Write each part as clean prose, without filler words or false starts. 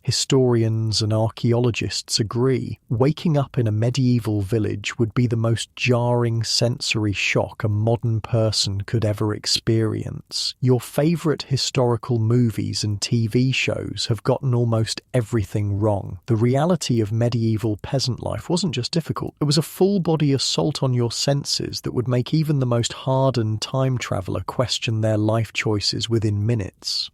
Historians and archaeologists agree. Waking up in a medieval village would be the most jarring sensory shock a modern person could ever experience. Your favourite historical movies and TV shows have gotten almost everything wrong. The reality of medieval peasant life wasn't just difficult, it was a full-body assault on your senses that would make even the most hardened time traveller question their life choices within minutes.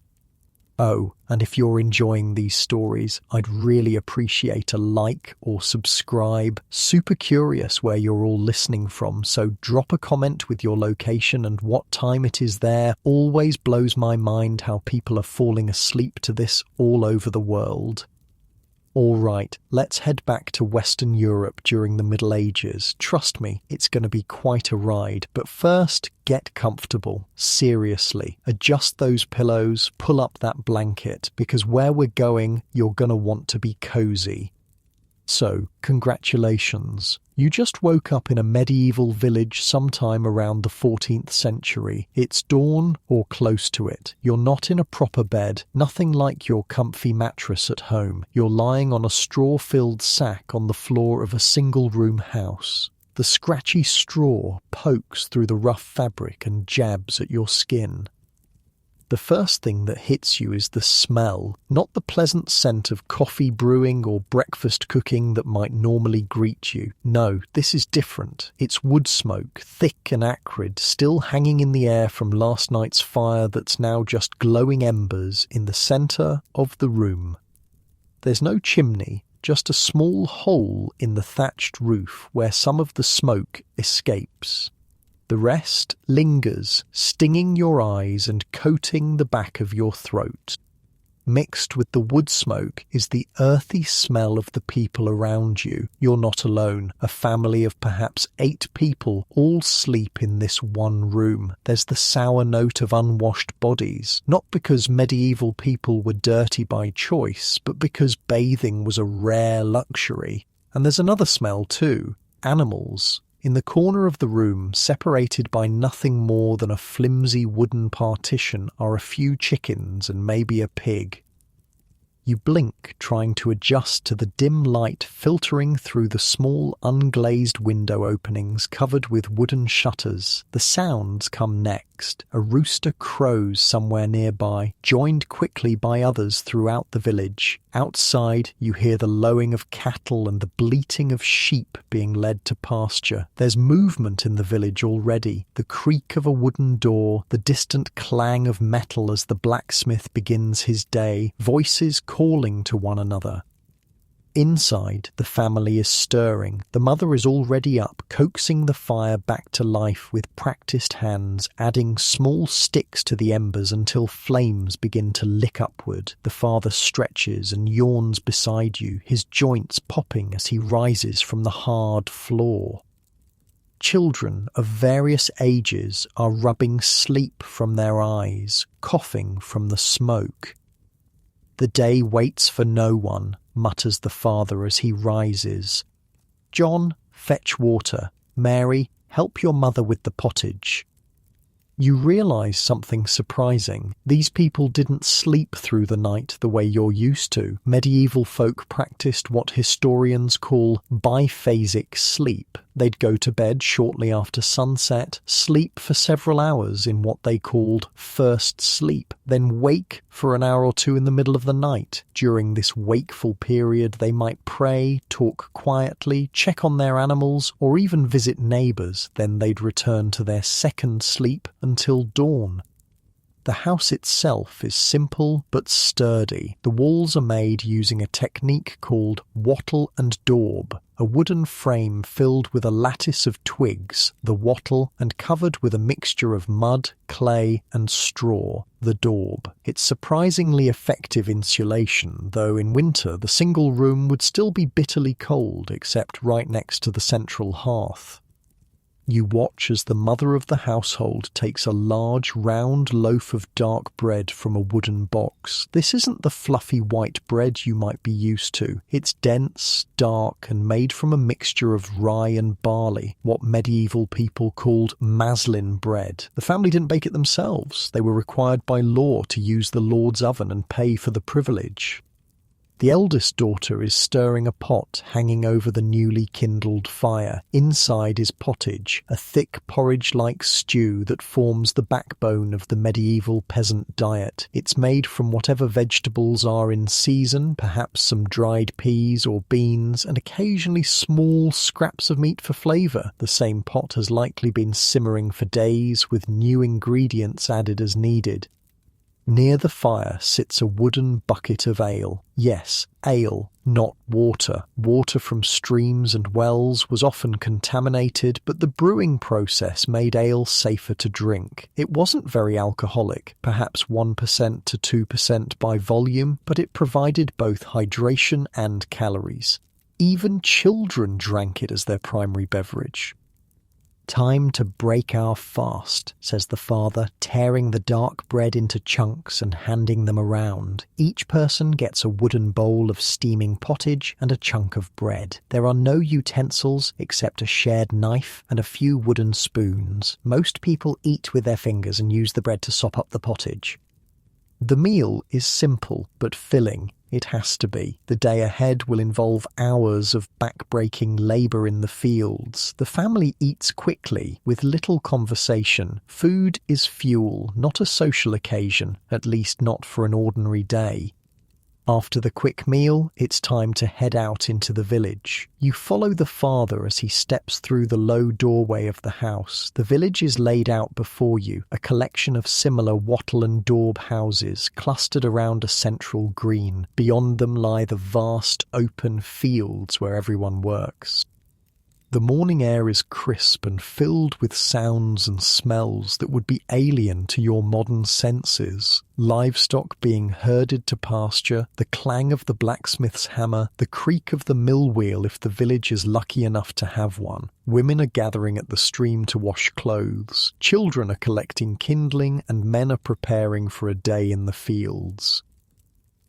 Oh, and if you're enjoying these stories, I'd really appreciate a like or subscribe. Super curious where you're all listening from, so drop a comment with your location and what time it is there. Always blows my mind how people are falling asleep to this all over the world. All right, let's head back to Western Europe during the Middle Ages. Trust me, it's going to be quite a ride. But first, get comfortable. Seriously, adjust those pillows, pull up that blanket, because where we're going, you're going to want to be cozy. So, congratulations. You just woke up in a medieval village sometime around the 14th century. It's dawn or close to it. You're not in a proper bed, nothing like your comfy mattress at home. You're lying on a straw-filled sack on the floor of a single-room house. The scratchy straw pokes through the rough fabric and jabs at your skin. The first thing that hits you is the smell, not the pleasant scent of coffee brewing or breakfast cooking that might normally greet you. No, this is different. It's wood smoke, thick and acrid, still hanging in the air from last night's fire that's now just glowing embers in the centre of the room. There's no chimney, just a small hole in the thatched roof where some of the smoke escapes. The rest lingers, stinging your eyes and coating the back of your throat. Mixed with the wood smoke is the earthy smell of the people around you. You're not alone. A family of perhaps 8 people all sleep in this one room. There's the sour note of unwashed bodies, not because medieval people were dirty by choice, but because bathing was a rare luxury. And there's another smell too. Animals. In the corner of the room, separated by nothing more than a flimsy wooden partition, are a few chickens and maybe a pig. You blink, trying to adjust to the dim light filtering through the small unglazed window openings covered with wooden shutters. The sounds come next. A rooster crows somewhere nearby, joined quickly by others throughout the village. Outside, you hear the lowing of cattle and the bleating of sheep being led to pasture. There's movement in the village already. The creak of a wooden door, the distant clang of metal as the blacksmith begins his day, voices calling to one another. Inside, the family is stirring. The mother is already up, coaxing the fire back to life with practiced hands, adding small sticks to the embers until flames begin to lick upward. The father stretches and yawns beside you, his joints popping as he rises from the hard floor. Children of various ages are rubbing sleep from their eyes, coughing from the smoke. The day waits for no one, mutters the father as he rises. John, fetch water. Mary, help your mother with the pottage. You realise something surprising. These people didn't sleep through the night the way you're used to. Medieval folk practised what historians call biphasic sleep. They'd go to bed shortly after sunset, sleep for several hours in what they called first sleep, then wake for an hour or two in the middle of the night. During this wakeful period, they might pray, talk quietly, check on their animals, or even visit neighbours. Then they'd return to their second sleep until dawn. The house itself is simple but sturdy. The walls are made using a technique called wattle and daub, a wooden frame filled with a lattice of twigs, the wattle, and covered with a mixture of mud, clay, and straw, the daub. It's surprisingly effective insulation, though in winter the single room would still be bitterly cold, except right next to the central hearth. You watch as the mother of the household takes a large round loaf of dark bread from a wooden box. This isn't the fluffy white bread you might be used to. It's dense, dark, and made from a mixture of rye and barley, what medieval people called maslin bread. The family didn't bake it themselves. They were required by law to use the Lord's oven and pay for the privilege. The eldest daughter is stirring a pot hanging over the newly kindled fire. Inside is pottage, a thick porridge-like stew that forms the backbone of the medieval peasant diet. It's made from whatever vegetables are in season, perhaps some dried peas or beans, and occasionally small scraps of meat for flavour. The same pot has likely been simmering for days, with new ingredients added as needed. Near the fire sits a wooden bucket of ale. Yes, ale, not water. Water from streams and wells was often contaminated, but the brewing process made ale safer to drink. It wasn't very alcoholic, perhaps 1% to 2% by volume, but it provided both hydration and calories. Even children drank it as their primary beverage. "Time to break our fast," says the father, tearing the dark bread into chunks and handing them around. Each person gets a wooden bowl of steaming pottage and a chunk of bread. There are no utensils except a shared knife and a few wooden spoons. Most people eat with their fingers and use the bread to sop up the pottage. The meal is simple but filling. It has to be. The day ahead will involve hours of back-breaking labour in the fields. The family eats quickly, with little conversation. Food is fuel, not a social occasion, at least not for an ordinary day. After the quick meal, it's time to head out into the village. You follow the father as he steps through the low doorway of the house. The village is laid out before you, a collection of similar wattle and daub houses clustered around a central green. Beyond them lie the vast, open fields where everyone works. The morning air is crisp and filled with sounds and smells that would be alien to your modern senses. Livestock being herded to pasture, the clang of the blacksmith's hammer, the creak of the mill wheel if the village is lucky enough to have one. Women are gathering at the stream to wash clothes. Children are collecting kindling, and men are preparing for a day in the fields.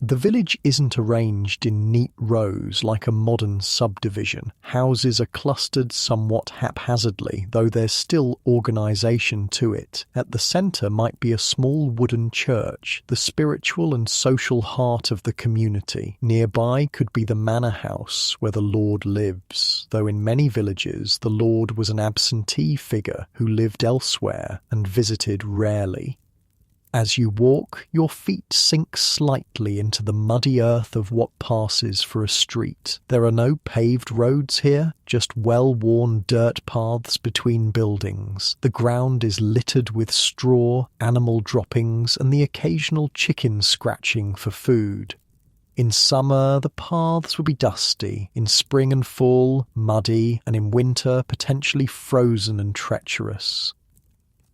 The village isn't arranged in neat rows like a modern subdivision. Houses are clustered somewhat haphazardly, though there's still organisation to it. At the centre might be a small wooden church, the spiritual and social heart of the community. Nearby could be the manor house where the Lord lives, though in many villages the Lord was an absentee figure who lived elsewhere and visited rarely. As you walk, your feet sink slightly into the muddy earth of what passes for a street. There are no paved roads here, just well-worn dirt paths between buildings. The ground is littered with straw, animal droppings, and the occasional chicken scratching for food. In summer, the paths will be dusty. In spring and fall, muddy, and in winter, potentially frozen and treacherous.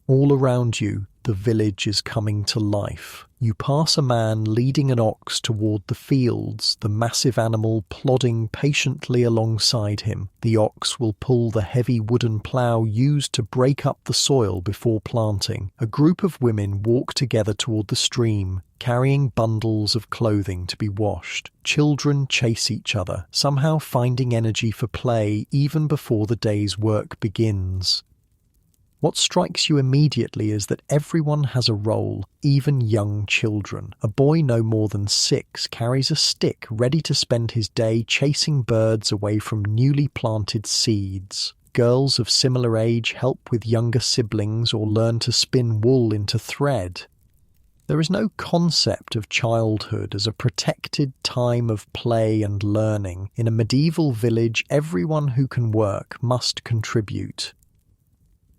All around you, the village is coming to life. You pass a man leading an ox toward the fields, the massive animal plodding patiently alongside him. The ox will pull the heavy wooden plough used to break up the soil before planting. A group of women walk together toward the stream, carrying bundles of clothing to be washed. Children chase each other, somehow finding energy for play even before the day's work begins. What strikes you immediately is that everyone has a role, even young children. A boy no more than 6 carries a stick ready to spend his day chasing birds away from newly planted seeds. Girls of similar age help with younger siblings or learn to spin wool into thread. There is no concept of childhood as a protected time of play and learning. In a medieval village, everyone who can work must contribute.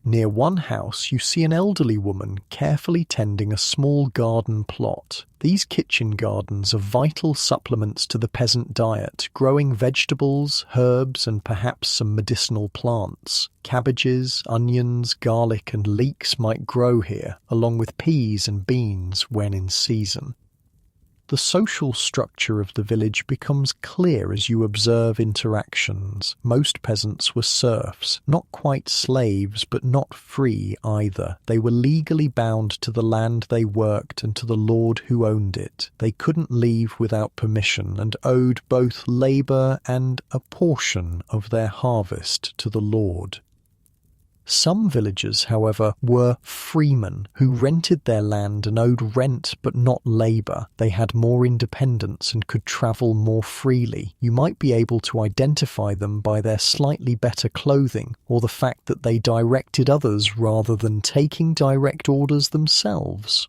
Near one house, you see an elderly woman carefully tending a small garden plot. These kitchen gardens are vital supplements to the peasant diet, growing vegetables, herbs, and perhaps some medicinal plants. Cabbages, onions, garlic, and leeks might grow here, along with peas and beans when in season. The social structure of the village becomes clear as you observe interactions. Most peasants were serfs, not quite slaves, but not free either. They were legally bound to the land they worked and to the lord who owned it. They couldn't leave without permission and owed both labour and a portion of their harvest to the lord. Some villagers, however, were freemen who rented their land and owed rent but not labour. They had more independence and could travel more freely. You might be able to identify them by their slightly better clothing or the fact that they directed others rather than taking direct orders themselves.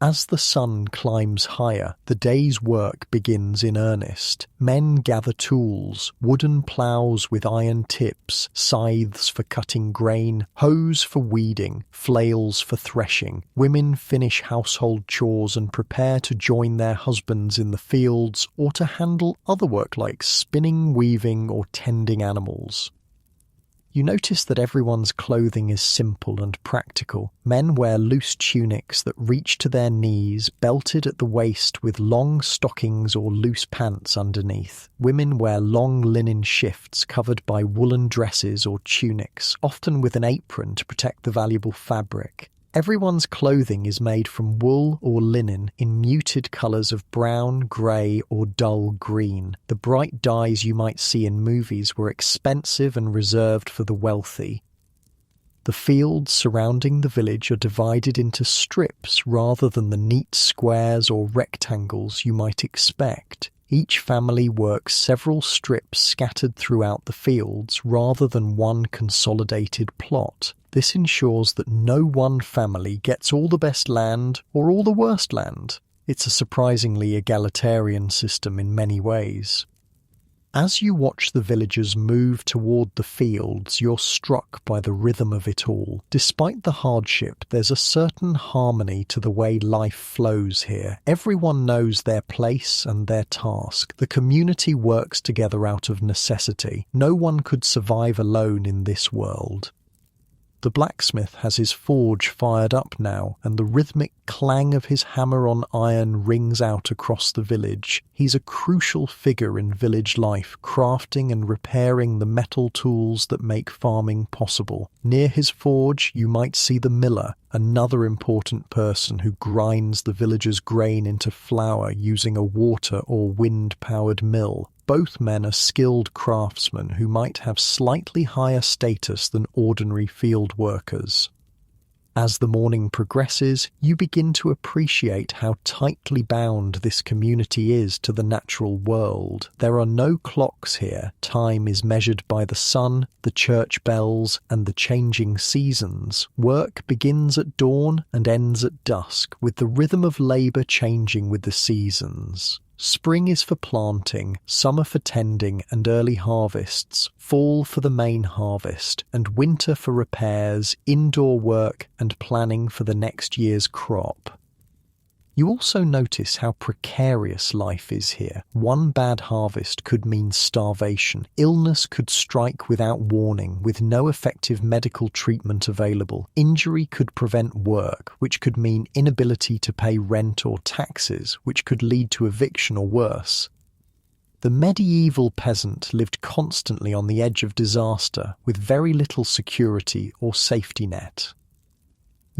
As the sun climbs higher, the day's work begins in earnest. Men gather tools, wooden ploughs with iron tips, scythes for cutting grain, hoes for weeding, flails for threshing. Women finish household chores and prepare to join their husbands in the fields or to handle other work like spinning, weaving, or tending animals. You notice that everyone's clothing is simple and practical. Men wear loose tunics that reach to their knees, belted at the waist with long stockings or loose pants underneath. Women wear long linen shifts covered by woolen dresses or tunics, often with an apron to protect the valuable fabric. Everyone's clothing is made from wool or linen in muted colours of brown, grey or dull green. The bright dyes you might see in movies were expensive and reserved for the wealthy. The fields surrounding the village are divided into strips rather than the neat squares or rectangles you might expect. Each family works several strips scattered throughout the fields rather than one consolidated plot. This ensures that no one family gets all the best land or all the worst land. It's a surprisingly egalitarian system in many ways. As you watch the villagers move toward the fields, you're struck by the rhythm of it all. Despite the hardship, there's a certain harmony to the way life flows here. Everyone knows their place and their task. The community works together out of necessity. No one could survive alone in this world. The blacksmith has his forge fired up now, and the rhythmic clang of his hammer on iron rings out across the village. He's a crucial figure in village life, crafting and repairing the metal tools that make farming possible. Near his forge, you might see the miller, another important person who grinds the villagers' grain into flour using a water or wind-powered mill. Both men are skilled craftsmen who might have slightly higher status than ordinary field workers. As the morning progresses, you begin to appreciate how tightly bound this community is to the natural world. There are no clocks here. Time is measured by the sun, the church bells, and the changing seasons. Work begins at dawn and ends at dusk, with the rhythm of labour changing with the seasons. Spring is for planting, summer for tending and early harvests, fall for the main harvest, and winter for repairs, indoor work, and planning for the next year's crop. You also notice how precarious life is here. One bad harvest could mean starvation. Illness could strike without warning, with no effective medical treatment available. Injury could prevent work, which could mean inability to pay rent or taxes, which could lead to eviction or worse. The medieval peasant lived constantly on the edge of disaster, with very little security or safety net.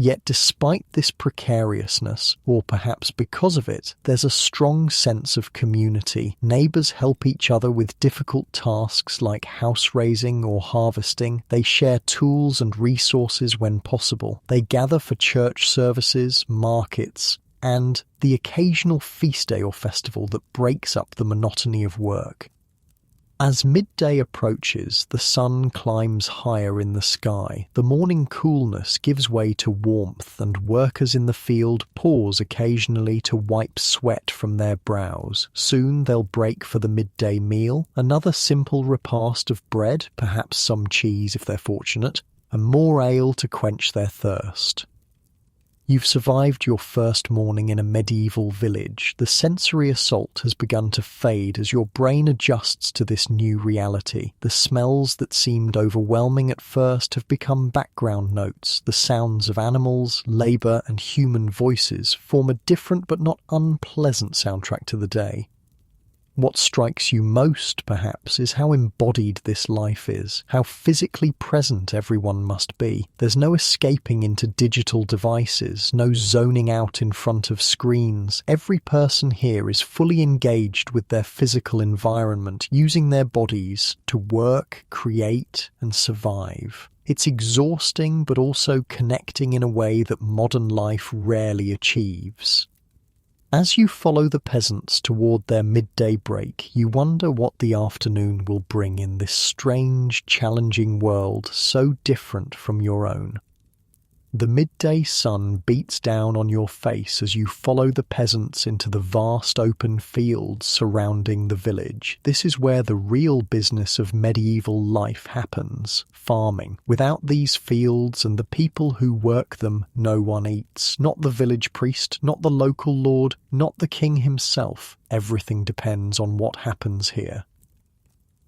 Yet despite this precariousness, or perhaps because of it, there's a strong sense of community. Neighbours help each other with difficult tasks like house raising or harvesting. They share tools and resources when possible. They gather for church services, markets, and the occasional feast day or festival that breaks up the monotony of work. As midday approaches, the sun climbs higher in the sky. The morning coolness gives way to warmth, and workers in the field pause occasionally to wipe sweat from their brows. Soon they'll break for the midday meal, another simple repast of bread, perhaps some cheese if they're fortunate, and more ale to quench their thirst. You've survived your first morning in a medieval village. The sensory assault has begun to fade as your brain adjusts to this new reality. The smells that seemed overwhelming at first have become background notes. The sounds of animals, labour, and human voices form a different but not unpleasant soundtrack to the day. What strikes you most, perhaps, is how embodied this life is, how physically present everyone must be. There's no escaping into digital devices, no zoning out in front of screens. Every person here is fully engaged with their physical environment, using their bodies to work, create, and survive. It's exhausting but also connecting in a way that modern life rarely achieves. As you follow the peasants toward their midday break, you wonder what the afternoon will bring in this strange, challenging world so different from your own. The midday sun beats down on your face as you follow the peasants into the vast open fields surrounding the village. This is where the real business of medieval life happens, farming. Without these fields and the people who work them, no one eats. Not the village priest, not the local lord, not the king himself. Everything depends on what happens here.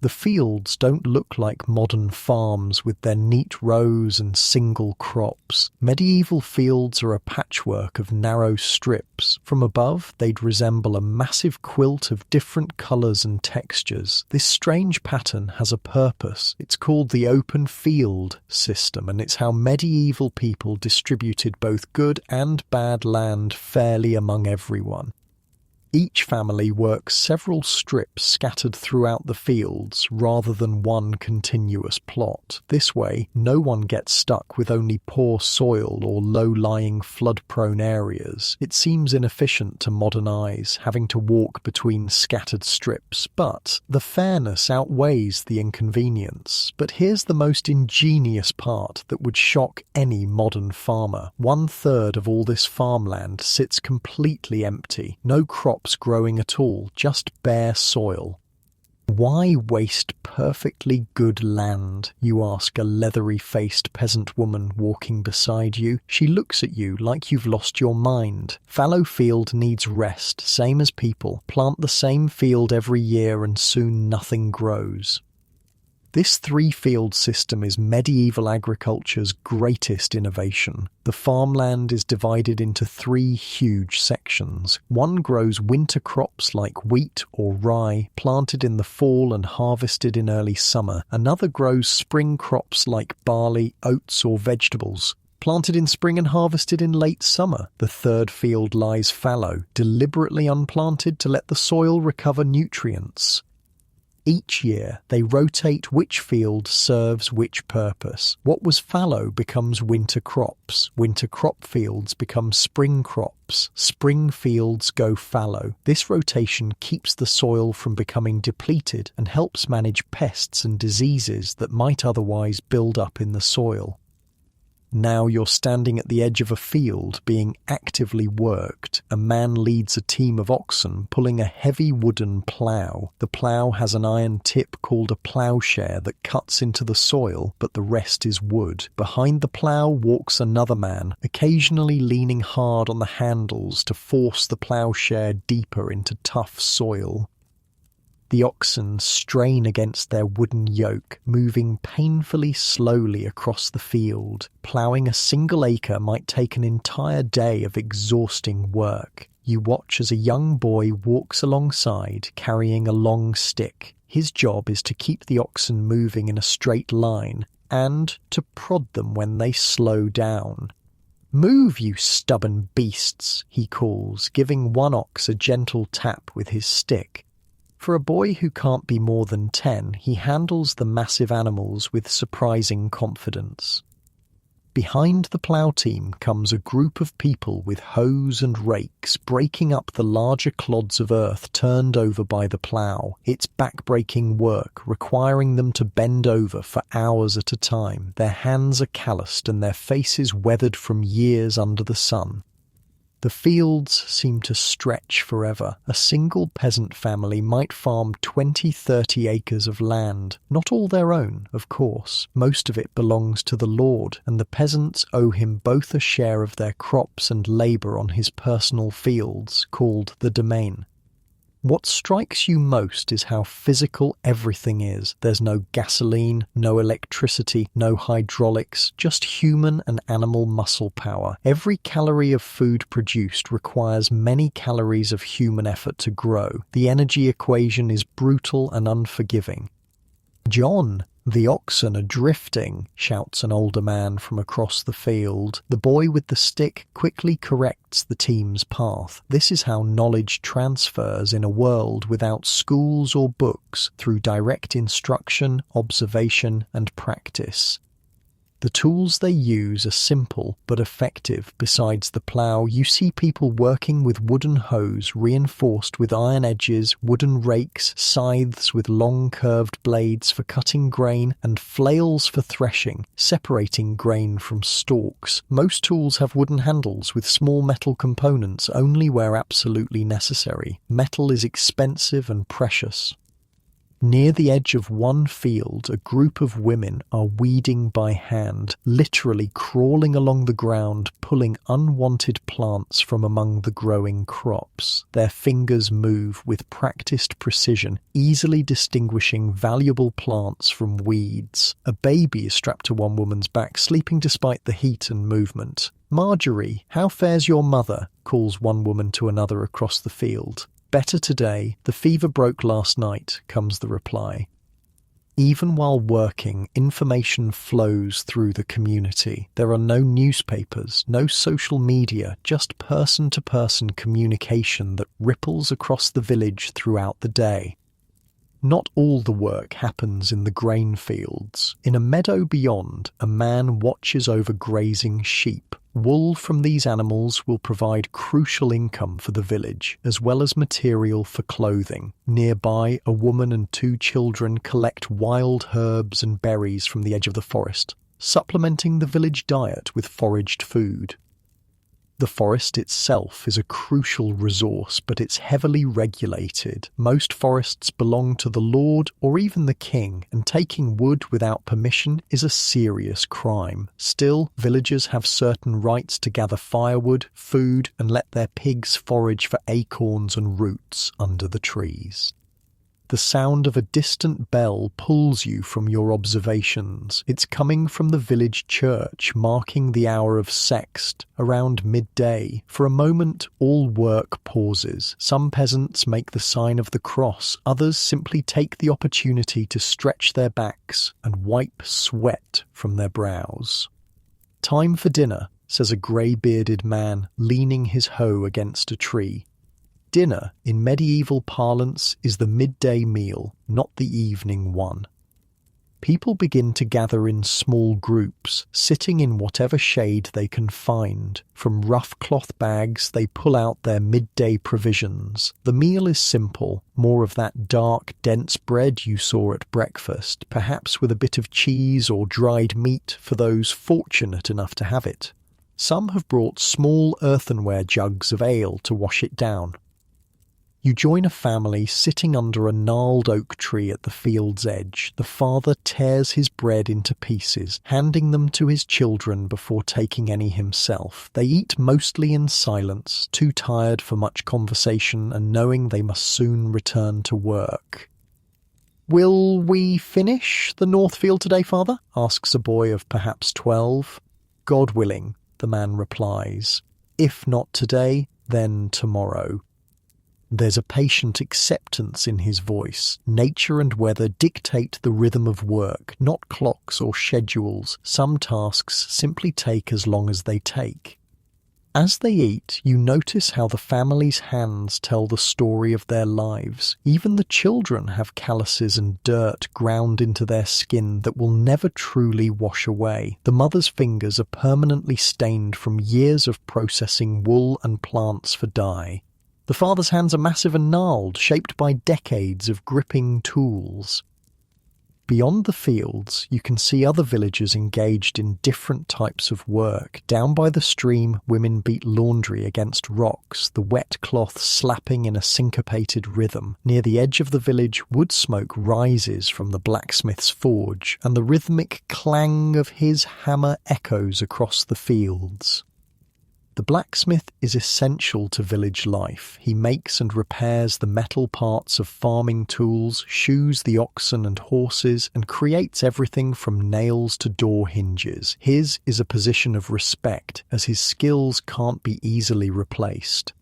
The fields don't look like modern farms with their neat rows and single crops. Medieval fields are a patchwork of narrow strips. From above, they'd resemble a massive quilt of different colours and textures. This strange pattern has a purpose. It's called the open field system, and it's how medieval people distributed both good and bad land fairly among everyone. Each family works several strips scattered throughout the fields rather than one continuous plot. This way, no one gets stuck with only poor soil or low-lying flood-prone areas. It seems inefficient to modern eyes, having to walk between scattered strips, but the fairness outweighs the inconvenience. But here's the most ingenious part that would shock any modern farmer. 1/3 of all this farmland sits completely empty. No crops growing at all, just bare soil. Why waste perfectly good land? You ask a leathery-faced peasant woman walking beside you. She looks at you like you've lost your mind. Fallow field needs rest, same as people. Plant the same field every year and soon nothing grows. This three-field system is medieval agriculture's greatest innovation. The farmland is divided into three huge sections. One grows winter crops like wheat or rye, planted in the fall and harvested in early summer. Another grows spring crops like barley, oats or vegetables, planted in spring and harvested in late summer. The third field lies fallow, deliberately unplanted to let the soil recover nutrients. Each year, they rotate which field serves which purpose. What was fallow becomes winter crops. Winter crop fields become spring crops. Spring fields go fallow. This rotation keeps the soil from becoming depleted and helps manage pests and diseases that might otherwise build up in the soil. Now you're standing at the edge of a field being actively worked. A man leads a team of oxen pulling a heavy wooden plough. The plough has an iron tip called a ploughshare that cuts into the soil, but the rest is wood. Behind the plough walks another man, occasionally leaning hard on the handles to force the ploughshare deeper into tough soil. The oxen strain against their wooden yoke, moving painfully slowly across the field. Ploughing a single acre might take an entire day of exhausting work. You watch as a young boy walks alongside, carrying a long stick. His job is to keep the oxen moving in a straight line, and to prod them when they slow down. "Move, you stubborn beasts," he calls, giving one ox a gentle tap with his stick. For a boy who can't be more than 10, he handles the massive animals with surprising confidence. Behind the plough team comes a group of people with hoes and rakes, breaking up the larger clods of earth turned over by the plough. It's back-breaking work, requiring them to bend over for hours at a time. Their hands are calloused and their faces weathered from years under the sun. The fields seem to stretch forever. A single peasant family might farm 20-30 acres of land. Not all their own, of course. Most of it belongs to the Lord, and the peasants owe him both a share of their crops and labour on his personal fields, called the domain. What strikes you most is how physical everything is. There's no gasoline, no electricity, no hydraulics, just human and animal muscle power. Every calorie of food produced requires many calories of human effort to grow. The energy equation is brutal and unforgiving. "John, the oxen are drifting," shouts an older man from across the field. The boy with the stick quickly corrects the team's path. This is how knowledge transfers in a world without schools or books, through direct instruction, observation, and practice. The tools they use are simple but effective. Besides the plough, you see people working with wooden hoes reinforced with iron edges, wooden rakes, scythes with long curved blades for cutting grain, and flails for threshing, separating grain from stalks. Most tools have wooden handles with small metal components only where absolutely necessary. Metal is expensive and precious. Near the edge of one field, a group of women are weeding by hand, literally crawling along the ground, pulling unwanted plants from among the growing crops. Their fingers move with practiced precision, easily distinguishing valuable plants from weeds. A baby is strapped to one woman's back, sleeping despite the heat and movement. "Marjorie, how fares your mother?" calls one woman to another across the field. "Better today. The fever broke last night," comes the reply. Even while working, information flows through the community. There are no newspapers, no social media, just person-to-person communication that ripples across the village throughout the day. Not all the work happens in the grain fields. In a meadow beyond, a man watches over grazing sheep. Wool from these animals will provide crucial income for the village, as well as material for clothing. Nearby, a woman and 2 children collect wild herbs and berries from the edge of the forest, supplementing the village diet with foraged food. The forest itself is a crucial resource, but it's heavily regulated. Most forests belong to the lord or even the king, and taking wood without permission is a serious crime. Still, villagers have certain rights to gather firewood, food, and let their pigs forage for acorns and roots under the trees. The sound of a distant bell pulls you from your observations. It's coming from the village church, marking the hour of sext, around midday. For a moment, all work pauses. Some peasants make the sign of the cross. Others simply take the opportunity to stretch their backs and wipe sweat from their brows. "Time for dinner," says a grey-bearded man, leaning his hoe against a tree. Dinner, in medieval parlance, is the midday meal, not the evening one. People begin to gather in small groups, sitting in whatever shade they can find. From rough cloth bags, they pull out their midday provisions. The meal is simple, more of that dark, dense bread you saw at breakfast, perhaps with a bit of cheese or dried meat for those fortunate enough to have it. Some have brought small earthenware jugs of ale to wash it down. You join a family sitting under a gnarled oak tree at the field's edge. The father tears his bread into pieces, handing them to his children before taking any himself. They eat mostly in silence, too tired for much conversation and knowing they must soon return to work. "Will we finish the north field today, father?" asks a boy of perhaps 12. "God willing," the man replies. "If not today, then tomorrow." There's a patient acceptance in his voice. Nature and weather dictate the rhythm of work, not clocks or schedules. Some tasks simply take as long as they take. As they eat, you notice how the family's hands tell the story of their lives. Even the children have calluses and dirt ground into their skin that will never truly wash away. The mother's fingers are permanently stained from years of processing wool and plants for dye. The father's hands are massive and gnarled, shaped by decades of gripping tools. Beyond the fields, you can see other villagers engaged in different types of work. Down by the stream, women beat laundry against rocks, the wet cloth slapping in a syncopated rhythm. Near the edge of the village, wood smoke rises from the blacksmith's forge, and the rhythmic clang of his hammer echoes across the fields. The blacksmith is essential to village life. He makes and repairs the metal parts of farming tools, shoes the oxen and horses, and creates everything from nails to door hinges. His is a position of respect, as his skills can't be easily replaced.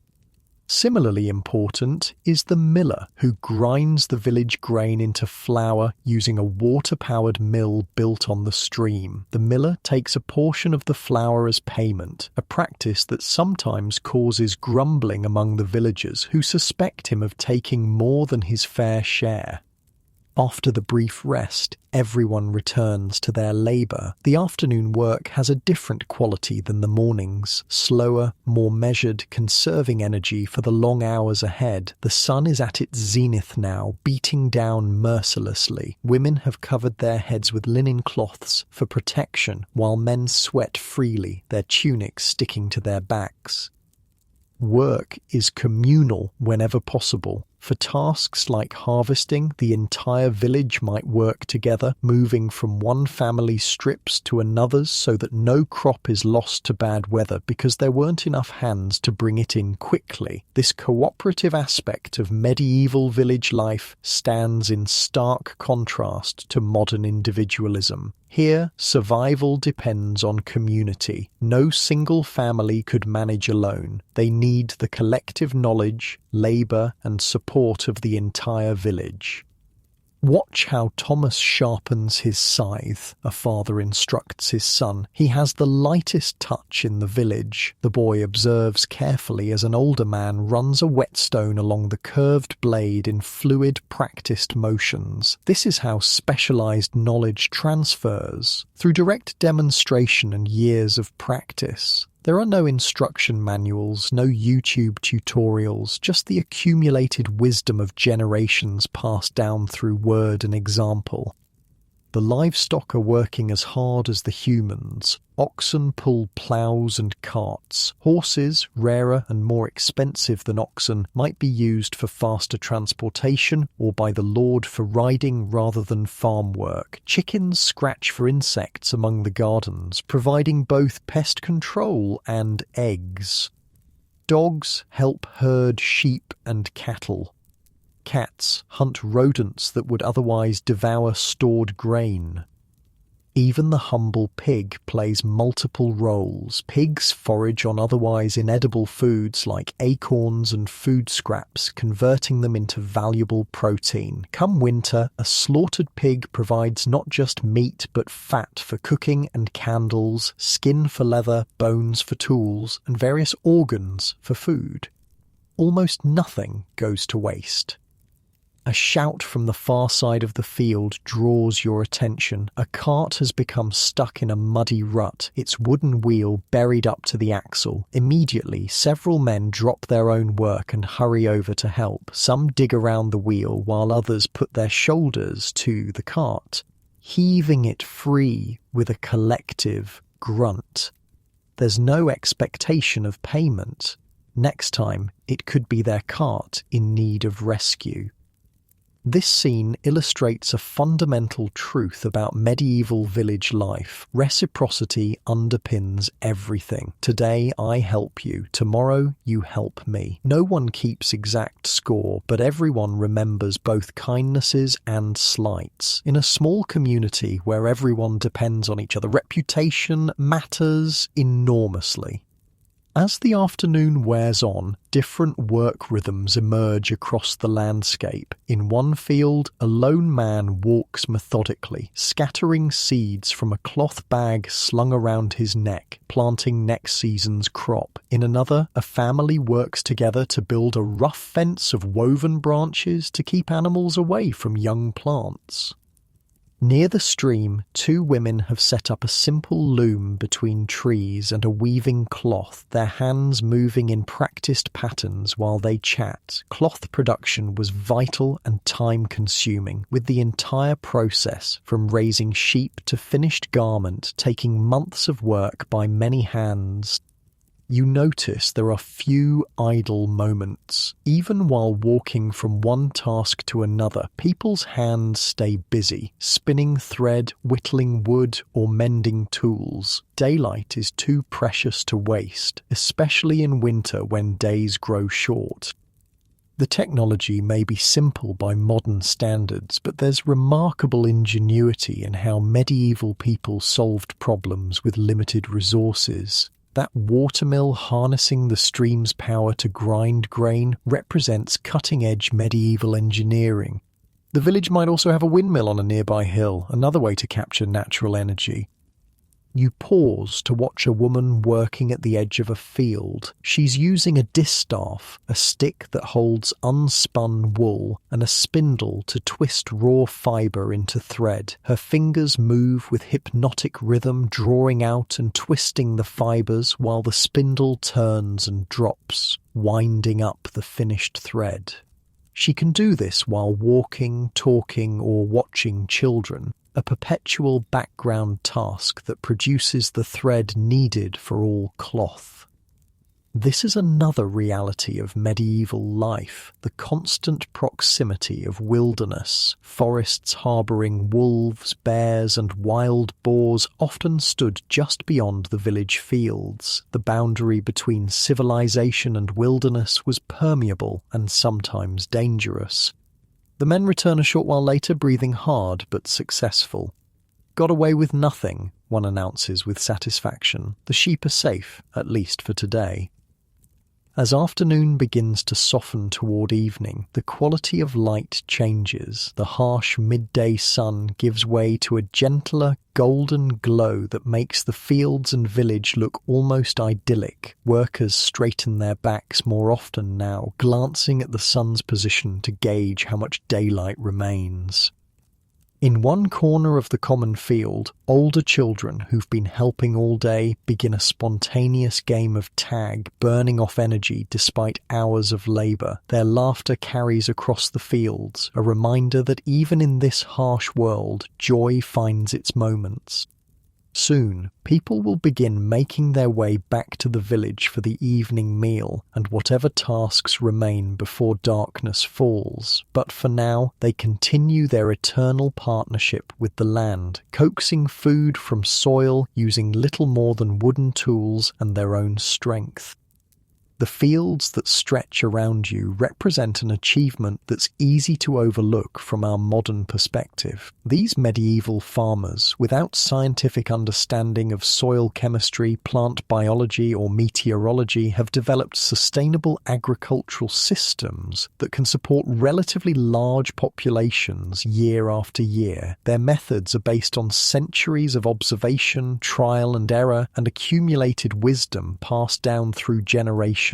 Similarly important is the miller, who grinds the village grain into flour using a water-powered mill built on the stream. The miller takes a portion of the flour as payment, a practice that sometimes causes grumbling among the villagers who suspect him of taking more than his fair share. After the brief rest, everyone returns to their labor. The afternoon work has a different quality than the morning's, slower, more measured, conserving energy for the long hours ahead. The sun is at its zenith now, beating down mercilessly. Women have covered their heads with linen cloths for protection, while men sweat freely, their tunics sticking to their backs. Work is communal whenever possible. For tasks like harvesting, the entire village might work together, moving from one family's strips to another's so that no crop is lost to bad weather because there weren't enough hands to bring it in quickly. This cooperative aspect of medieval village life stands in stark contrast to modern individualism. Here, survival depends on community. No single family could manage alone. They need the collective knowledge, labor, and support of the entire village. Watch how Thomas sharpens his scythe, a father instructs his son. He has the lightest touch in the village. The boy observes carefully as an older man runs a whetstone along the curved blade in fluid, practiced motions. This is how specialized knowledge transfers, through direct demonstration and years of practice. There are no instruction manuals, no YouTube tutorials, just the accumulated wisdom of generations passed down through word and example. The livestock are working as hard as the humans. Oxen pull ploughs and carts. Horses, rarer and more expensive than oxen, might be used for faster transportation or by the lord for riding rather than farm work. Chickens scratch for insects among the gardens, providing both pest control and eggs. Dogs help herd sheep and cattle. Cats hunt rodents that would otherwise devour stored grain. Even the humble pig plays multiple roles. Pigs forage on otherwise inedible foods like acorns and food scraps, converting them into valuable protein. Come winter, a slaughtered pig provides not just meat but fat for cooking and candles, skin for leather, bones for tools, and various organs for food. Almost nothing goes to waste. A shout from the far side of the field draws your attention. A cart has become stuck in a muddy rut, its wooden wheel buried up to the axle. Immediately, several men drop their own work and hurry over to help. Some dig around the wheel, while others put their shoulders to the cart, heaving it free with a collective grunt. There's no expectation of payment. Next time, it could be their cart in need of rescue. This scene illustrates a fundamental truth about medieval village life. Reciprocity underpins everything. Today I help you, tomorrow you help me. No one keeps exact score, but everyone remembers both kindnesses and slights. In a small community where everyone depends on each other, reputation matters enormously. As the afternoon wears on, different work rhythms emerge across the landscape. In one field, a lone man walks methodically, scattering seeds from a cloth bag slung around his neck, planting next season's crop. In another, a family works together to build a rough fence of woven branches to keep animals away from young plants. Near the stream, two women have set up a simple loom between trees and a weaving cloth, their hands moving in practiced patterns while they chat. Cloth production was vital and time-consuming, with the entire process, from raising sheep to finished garment, taking months of work by many hands. You notice there are few idle moments. Even while walking from one task to another, people's hands stay busy, spinning thread, whittling wood, or mending tools. Daylight is too precious to waste, especially in winter when days grow short. The technology may be simple by modern standards, but there's remarkable ingenuity in how medieval people solved problems with limited resources. That watermill harnessing the stream's power to grind grain represents cutting-edge medieval engineering. The village might also have a windmill on a nearby hill, another way to capture natural energy. You pause to watch a woman working at the edge of a field. She's using a distaff, a stick that holds unspun wool, and a spindle to twist raw fibre into thread. Her fingers move with hypnotic rhythm, drawing out and twisting the fibres while the spindle turns and drops, winding up the finished thread. She can do this while walking, talking, or watching children, a perpetual background task that produces the thread needed for all cloth. This is another reality of medieval life, the constant proximity of wilderness. Forests harbouring wolves, bears, and wild boars often stood just beyond the village fields. The boundary between civilization and wilderness was permeable and sometimes dangerous. The men return a short while later, breathing hard but successful. "Got away with nothing," one announces with satisfaction. "The sheep are safe, at least for today." As afternoon begins to soften toward evening, the quality of light changes. The harsh midday sun gives way to a gentler, golden glow that makes the fields and village look almost idyllic. Workers straighten their backs more often now, glancing at the sun's position to gauge how much daylight remains. In one corner of the common field, older children who've been helping all day begin a spontaneous game of tag, burning off energy despite hours of labour. Their laughter carries across the fields, a reminder that even in this harsh world, joy finds its moments. Soon, people will begin making their way back to the village for the evening meal and whatever tasks remain before darkness falls. But for now, they continue their eternal partnership with the land, coaxing food from soil using little more than wooden tools and their own strength. The fields that stretch around you represent an achievement that's easy to overlook from our modern perspective. These medieval farmers, without scientific understanding of soil chemistry, plant biology, or meteorology, have developed sustainable agricultural systems that can support relatively large populations year after year. Their methods are based on centuries of observation, trial and error, and accumulated wisdom passed down through generations.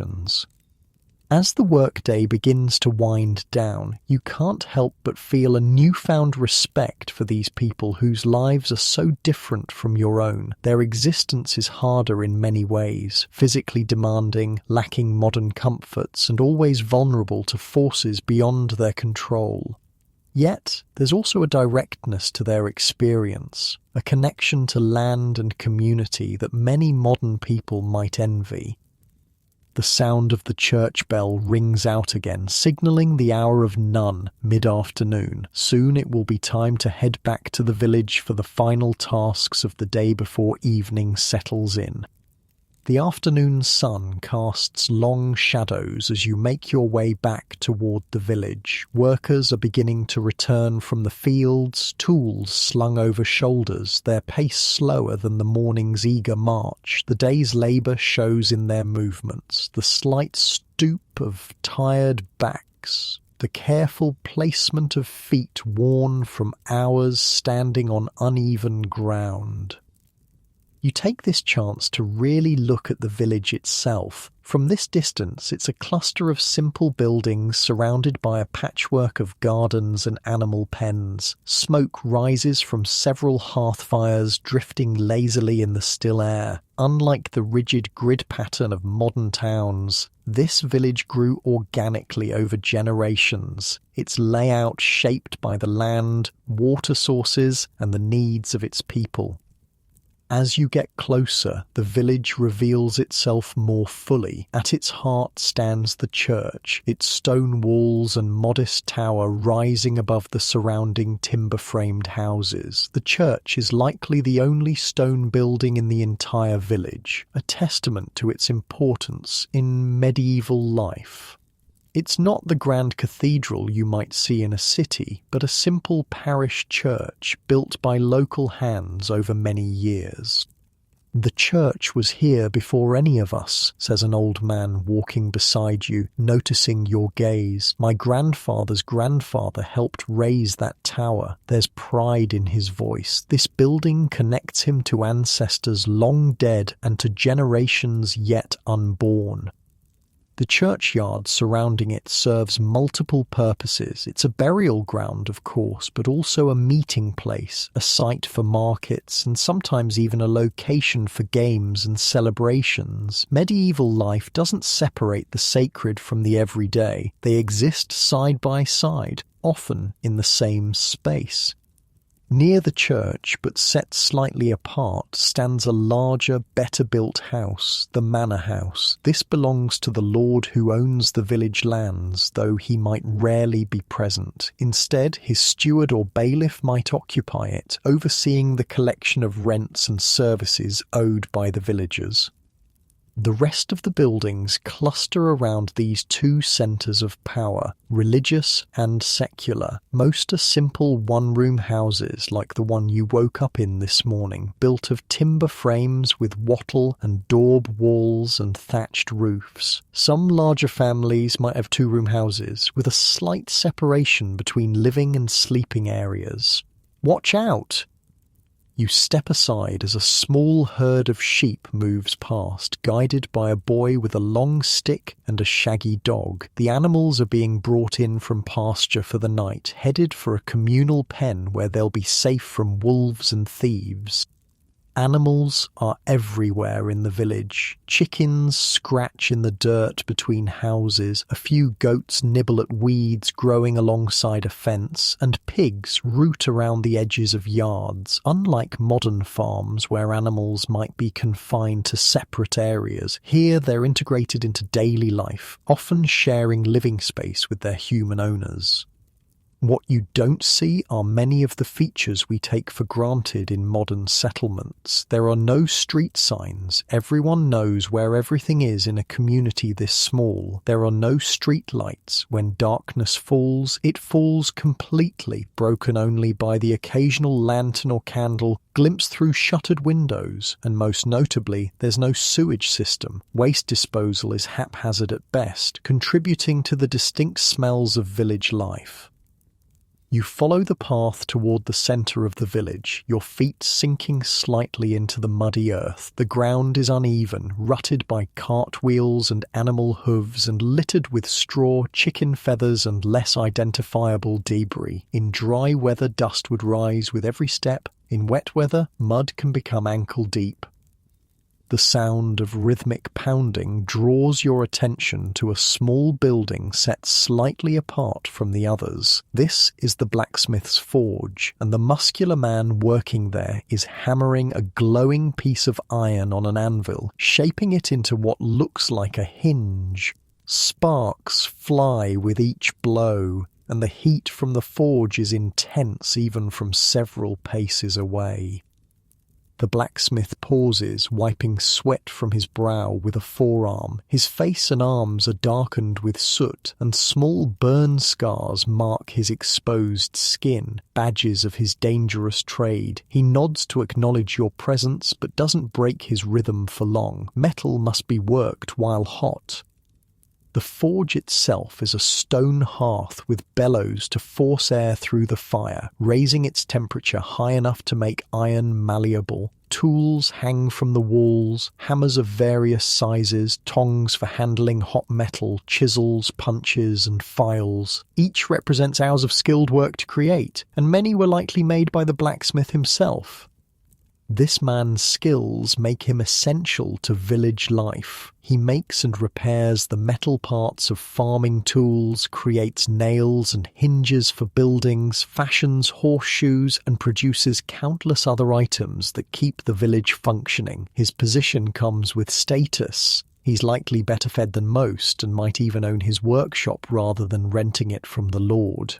As the workday begins to wind down, you can't help but feel a newfound respect for these people whose lives are so different from your own. Their existence is harder in many ways, physically demanding, lacking modern comforts, and always vulnerable to forces beyond their control. Yet, there's also a directness to their experience, a connection to land and community that many modern people might envy. The sound of the church bell rings out again, signalling the hour of none, mid-afternoon. Soon it will be time to head back to the village for the final tasks of the day before evening settles in. The afternoon sun casts long shadows as you make your way back toward the village. Workers are beginning to return from the fields, tools slung over shoulders, their pace slower than the morning's eager march. The day's labour shows in their movements, the slight stoop of tired backs, the careful placement of feet worn from hours standing on uneven ground. You take this chance to really look at the village itself. From this distance, it's a cluster of simple buildings surrounded by a patchwork of gardens and animal pens. Smoke rises from several hearth fires, drifting lazily in the still air. Unlike the rigid grid pattern of modern towns, this village grew organically over generations, its layout shaped by the land, water sources, and the needs of its people. As you get closer, the village reveals itself more fully. At its heart stands the church, its stone walls and modest tower rising above the surrounding timber-framed houses. The church is likely the only stone building in the entire village, a testament to its importance in medieval life. It's not the grand cathedral you might see in a city, but a simple parish church built by local hands over many years. "The church was here before any of us," says an old man walking beside you, noticing your gaze. "My grandfather's grandfather helped raise that tower." There's pride in his voice. This building connects him to ancestors long dead and to generations yet unborn. The churchyard surrounding it serves multiple purposes. It's a burial ground, of course, but also a meeting place, a site for markets, and sometimes even a location for games and celebrations. Medieval life doesn't separate the sacred from the everyday. They exist side by side, often in the same space. Near the church, but set slightly apart, stands a larger, better-built house, the manor house. This belongs to the lord who owns the village lands, though he might rarely be present. Instead, his steward or bailiff might occupy it, overseeing the collection of rents and services owed by the villagers. The rest of the buildings cluster around these two centres of power, religious and secular. Most are simple one-room houses like the one you woke up in this morning, built of timber frames with wattle and daub walls and thatched roofs. Some larger families might have two-room houses, with a slight separation between living and sleeping areas. Watch out! You step aside as a small herd of sheep moves past, guided by a boy with a long stick and a shaggy dog. The animals are being brought in from pasture for the night, headed for a communal pen where they'll be safe from wolves and thieves. Animals are everywhere in the village. Chickens scratch in the dirt between houses, a few goats nibble at weeds growing alongside a fence, and pigs root around the edges of yards. Unlike modern farms where animals might be confined to separate areas, here they're integrated into daily life, often sharing living space with their human owners. What you don't see are many of the features we take for granted in modern settlements. There are no street signs. Everyone knows where everything is in a community this small. There are no street lights. When darkness falls, it falls completely, broken only by the occasional lantern or candle glimpsed through shuttered windows. And most notably, there's no sewage system. Waste disposal is haphazard at best, contributing to the distinct smells of village life. You follow the path toward the centre of the village, your feet sinking slightly into the muddy earth. The ground is uneven, rutted by cartwheels and animal hooves and littered with straw, chicken feathers and less identifiable debris. In dry weather, dust would rise with every step. In wet weather, mud can become ankle deep. The sound of rhythmic pounding draws your attention to a small building set slightly apart from the others. This is the blacksmith's forge, and the muscular man working there is hammering a glowing piece of iron on an anvil, shaping it into what looks like a hinge. Sparks fly with each blow, and the heat from the forge is intense even from several paces away. The blacksmith pauses, wiping sweat from his brow with a forearm. His face and arms are darkened with soot, and small burn scars mark his exposed skin, badges of his dangerous trade. He nods to acknowledge your presence, but doesn't break his rhythm for long. Metal must be worked while hot. The forge itself is a stone hearth with bellows to force air through the fire, raising its temperature high enough to make iron malleable. Tools hang from the walls, hammers of various sizes, tongs for handling hot metal, chisels, punches, and files. Each represents hours of skilled work to create, and many were likely made by the blacksmith himself. This man's skills make him essential to village life. He makes and repairs the metal parts of farming tools, creates nails and hinges for buildings, fashions horseshoes, and produces countless other items that keep the village functioning. His position comes with status. He's likely better fed than most and might even own his workshop rather than renting it from the lord.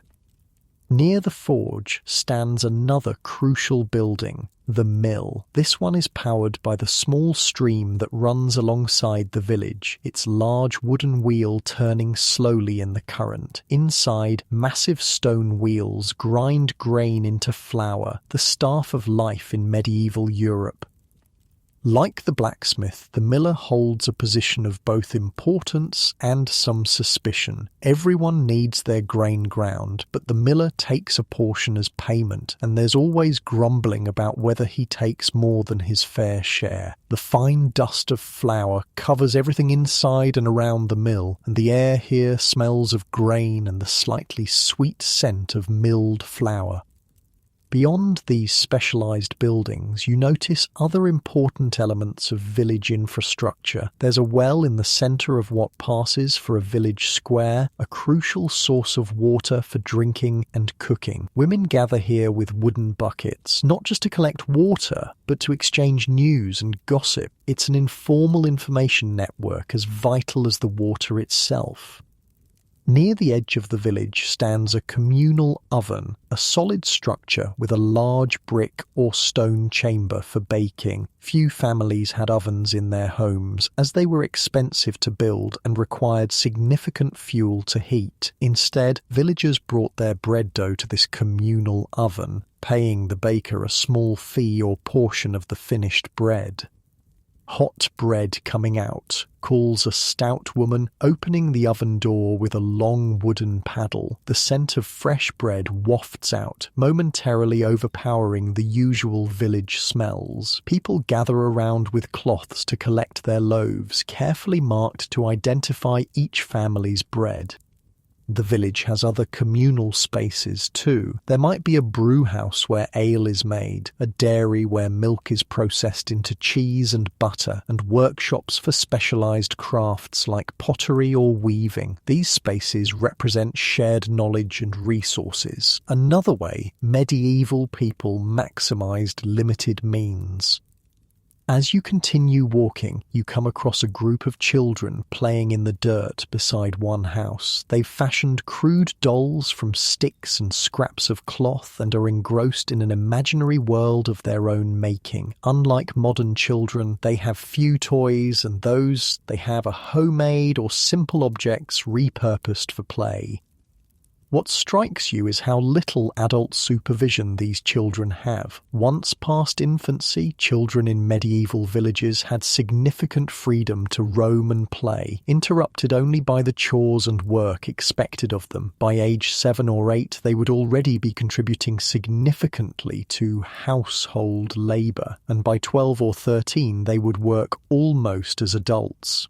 Near the forge stands another crucial building, the mill. This one is powered by the small stream that runs alongside the village, its large wooden wheel turning slowly in the current. Inside, massive stone wheels grind grain into flour, the staff of life in medieval Europe. Like the blacksmith, the miller holds a position of both importance and some suspicion. Everyone needs their grain ground, but the miller takes a portion as payment, and there's always grumbling about whether he takes more than his fair share. The fine dust of flour covers everything inside and around the mill, and the air here smells of grain and the slightly sweet scent of milled flour. Beyond these specialised buildings, you notice other important elements of village infrastructure. There's a well in the centre of what passes for a village square, a crucial source of water for drinking and cooking. Women gather here with wooden buckets, not just to collect water, but to exchange news and gossip. It's an informal information network as vital as the water itself. Near the edge of the village stands a communal oven, a solid structure with a large brick or stone chamber for baking. Few families had ovens in their homes, as they were expensive to build and required significant fuel to heat. Instead, villagers brought their bread dough to this communal oven, paying the baker a small fee or portion of the finished bread. Hot bread coming out, calls a stout woman, opening the oven door with a long wooden paddle. The scent of fresh bread wafts out, momentarily overpowering the usual village smells. People gather around with cloths to collect their loaves, carefully marked to identify each family's bread. The village has other communal spaces too. There might be a brew house where ale is made, a dairy where milk is processed into cheese and butter, and workshops for specialised crafts like pottery or weaving. These spaces represent shared knowledge and resources. Another way, medieval people maximised limited means. As you continue walking, you come across a group of children playing in the dirt beside one house. They've fashioned crude dolls from sticks and scraps of cloth and are engrossed in an imaginary world of their own making. Unlike modern children, they have few toys, and those they have are homemade or simple objects repurposed for play. What strikes you is how little adult supervision these children have. Once past infancy, children in medieval villages had significant freedom to roam and play, interrupted only by the chores and work expected of them. By age 7 or 8, they would already be contributing significantly to household labour, and by 12 or 13 they would work almost as adults.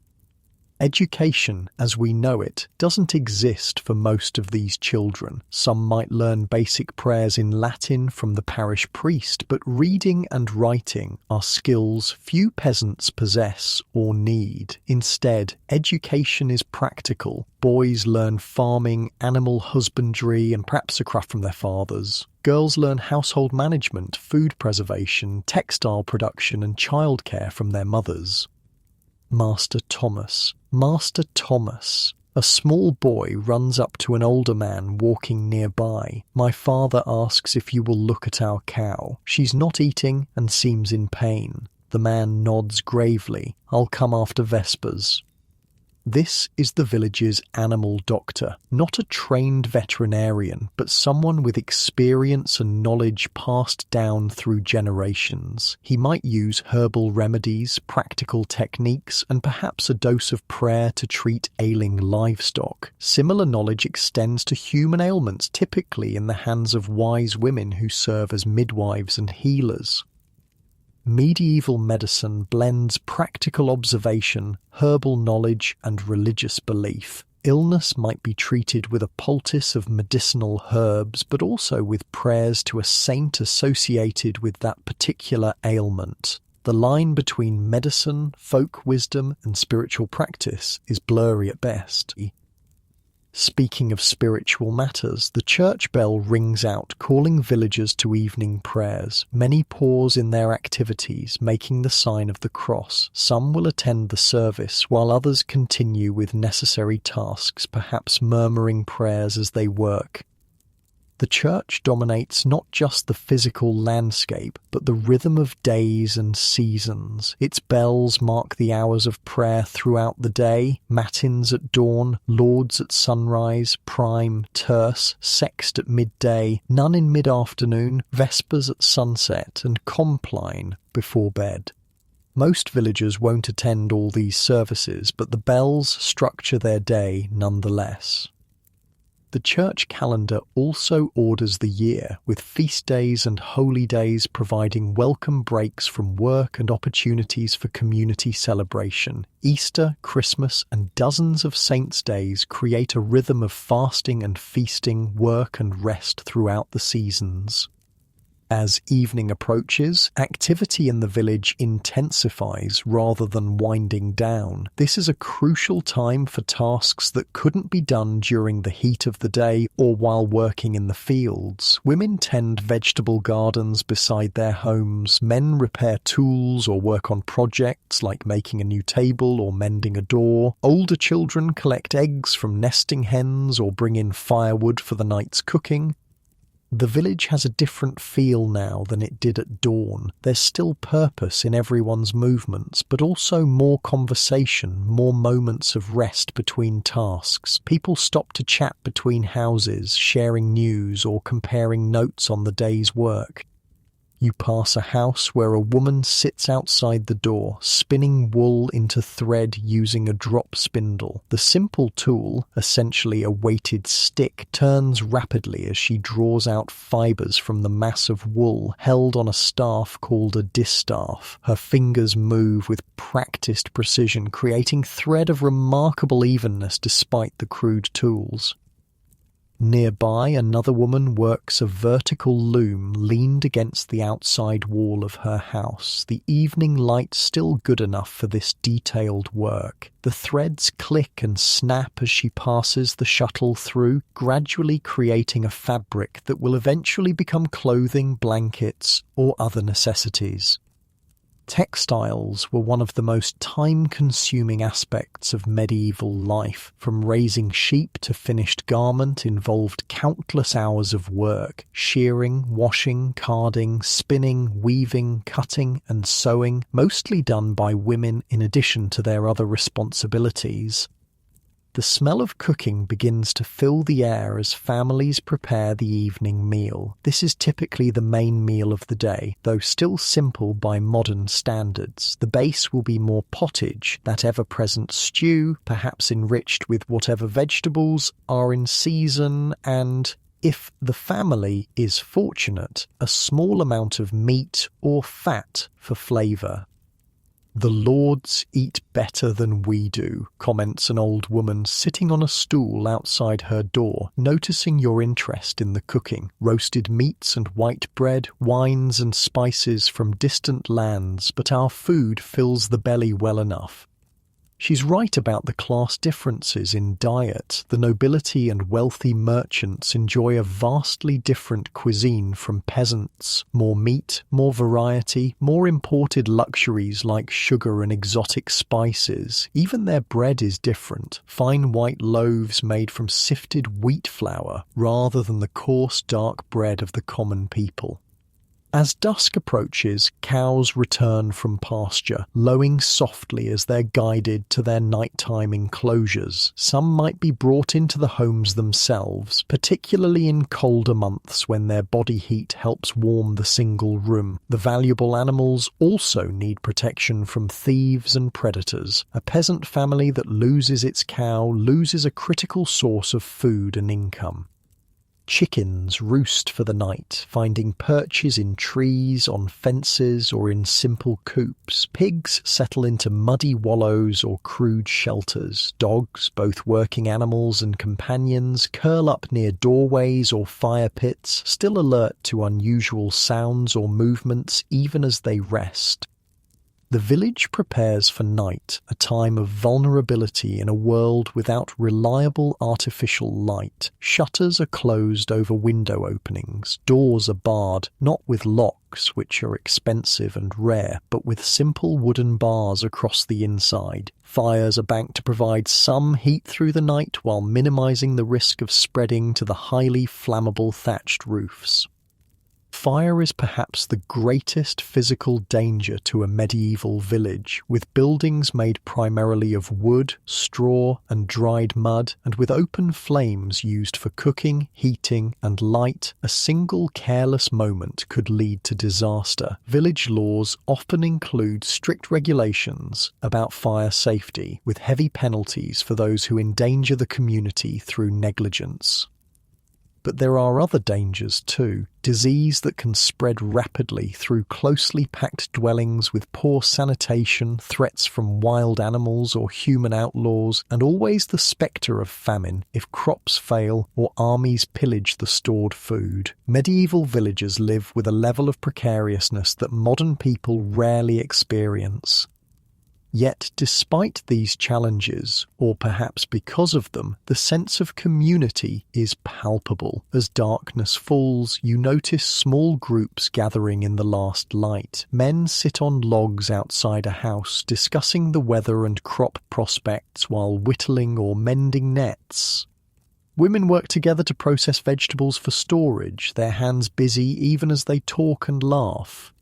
Education, as we know it, doesn't exist for most of these children. Some might learn basic prayers in Latin from the parish priest, but reading and writing are skills few peasants possess or need. Instead, education is practical. Boys learn farming, animal husbandry, and perhaps a craft from their fathers. Girls learn household management, food preservation, textile production, and childcare from their mothers. Master Thomas. A small boy runs up to an older man walking nearby. My father asks if you will look at our cow. She's not eating and seems in pain. The man nods gravely. I'll come after vespers. This is the village's animal doctor, not a trained veterinarian, but someone with experience and knowledge passed down through generations. He might use herbal remedies, practical techniques, and perhaps a dose of prayer to treat ailing livestock. Similar knowledge extends to human ailments, typically in the hands of wise women who serve as midwives and healers. Medieval medicine blends practical observation, herbal knowledge, and religious belief. Illness might be treated with a poultice of medicinal herbs, but also with prayers to a saint associated with that particular ailment. The line between medicine, folk wisdom, and spiritual practice is blurry at best. Speaking of spiritual matters, the church bell rings out, calling villagers to evening prayers. Many pause in their activities, making the sign of the cross. Some will attend the service, while others continue with necessary tasks, perhaps murmuring prayers as they work. The church dominates not just the physical landscape, but the rhythm of days and seasons. Its bells mark the hours of prayer throughout the day: matins at dawn, lauds at sunrise, prime, terce, sext at midday, none in mid-afternoon, vespers at sunset, and compline before bed. Most villagers won't attend all these services, but the bells structure their day nonetheless. The church calendar also orders the year, with feast days and holy days providing welcome breaks from work and opportunities for community celebration. Easter, Christmas, and dozens of saints' days create a rhythm of fasting and feasting, work and rest throughout the seasons. As evening approaches, activity in the village intensifies rather than winding down. This is a crucial time for tasks that couldn't be done during the heat of the day or while working in the fields. Women tend vegetable gardens beside their homes, men repair tools or work on projects like making a new table or mending a door. Older children collect eggs from nesting hens or bring in firewood for the night's cooking. The village has a different feel now than it did at dawn. There's still purpose in everyone's movements, but also more conversation, more moments of rest between tasks. People stop to chat between houses, sharing news or comparing notes on the day's work. You pass a house where a woman sits outside the door, spinning wool into thread using a drop spindle. The simple tool, essentially a weighted stick, turns rapidly as she draws out fibers from the mass of wool held on a staff called a distaff. Her fingers move with practiced precision, creating thread of remarkable evenness despite the crude tools. Nearby, another woman works a vertical loom leaned against the outside wall of her house, the evening light still good enough for this detailed work. The threads click and snap as she passes the shuttle through, gradually creating a fabric that will eventually become clothing, blankets, or other necessities. Textiles were one of the most time-consuming aspects of medieval life. From raising sheep to finished garment involved countless hours of work: shearing, washing, carding, spinning, weaving, cutting, and sewing, mostly done by women in addition to their other responsibilities. The smell of cooking begins to fill the air as families prepare the evening meal. This is typically the main meal of the day, though still simple by modern standards. The base will be more pottage, that ever-present stew, perhaps enriched with whatever vegetables are in season, and, if the family is fortunate, a small amount of meat or fat for flavour. "The lords eat better than we do," comments an old woman sitting on a stool outside her door, noticing your interest in the cooking. Roasted meats and white bread, wines and spices from distant lands, but our food fills the belly well enough. She's right about the class differences in diet. The nobility and wealthy merchants enjoy a vastly different cuisine from peasants. More meat, more variety, more imported luxuries like sugar and exotic spices. Even their bread is different. Fine white loaves made from sifted wheat flour rather than the coarse dark bread of the common people. As dusk approaches, cows return from pasture, lowing softly as they're guided to their nighttime enclosures. Some might be brought into the homes themselves, particularly in colder months when their body heat helps warm the single room. The valuable animals also need protection from thieves and predators. A peasant family that loses its cow loses a critical source of food and income. Chickens roost for the night, finding perches in trees, on fences, or in simple coops. Pigs settle into muddy wallows or crude shelters. Dogs, both working animals and companions, curl up near doorways or fire pits, still alert to unusual sounds or movements even as they rest. The village prepares for night, a time of vulnerability in a world without reliable artificial light. Shutters are closed over window openings. Doors are barred, not with locks, which are expensive and rare, but with simple wooden bars across the inside. Fires are banked to provide some heat through the night while minimizing the risk of spreading to the highly flammable thatched roofs. Fire is perhaps the greatest physical danger to a medieval village, with buildings made primarily of wood, straw, and dried mud, and with open flames used for cooking, heating, and light. A single careless moment could lead to disaster. Village laws often include strict regulations about fire safety, with heavy penalties for those who endanger the community through negligence. But there are other dangers too. Disease that can spread rapidly through closely packed dwellings with poor sanitation, threats from wild animals or human outlaws, and always the spectre of famine if crops fail or armies pillage the stored food. Medieval villagers live with a level of precariousness that modern people rarely experience. Yet, despite these challenges, or perhaps because of them, the sense of community is palpable. As darkness falls, you notice small groups gathering in the last light. Men sit on logs outside a house, discussing the weather and crop prospects while whittling or mending nets. Women work together to process vegetables for storage, their hands busy even as they talk and laugh.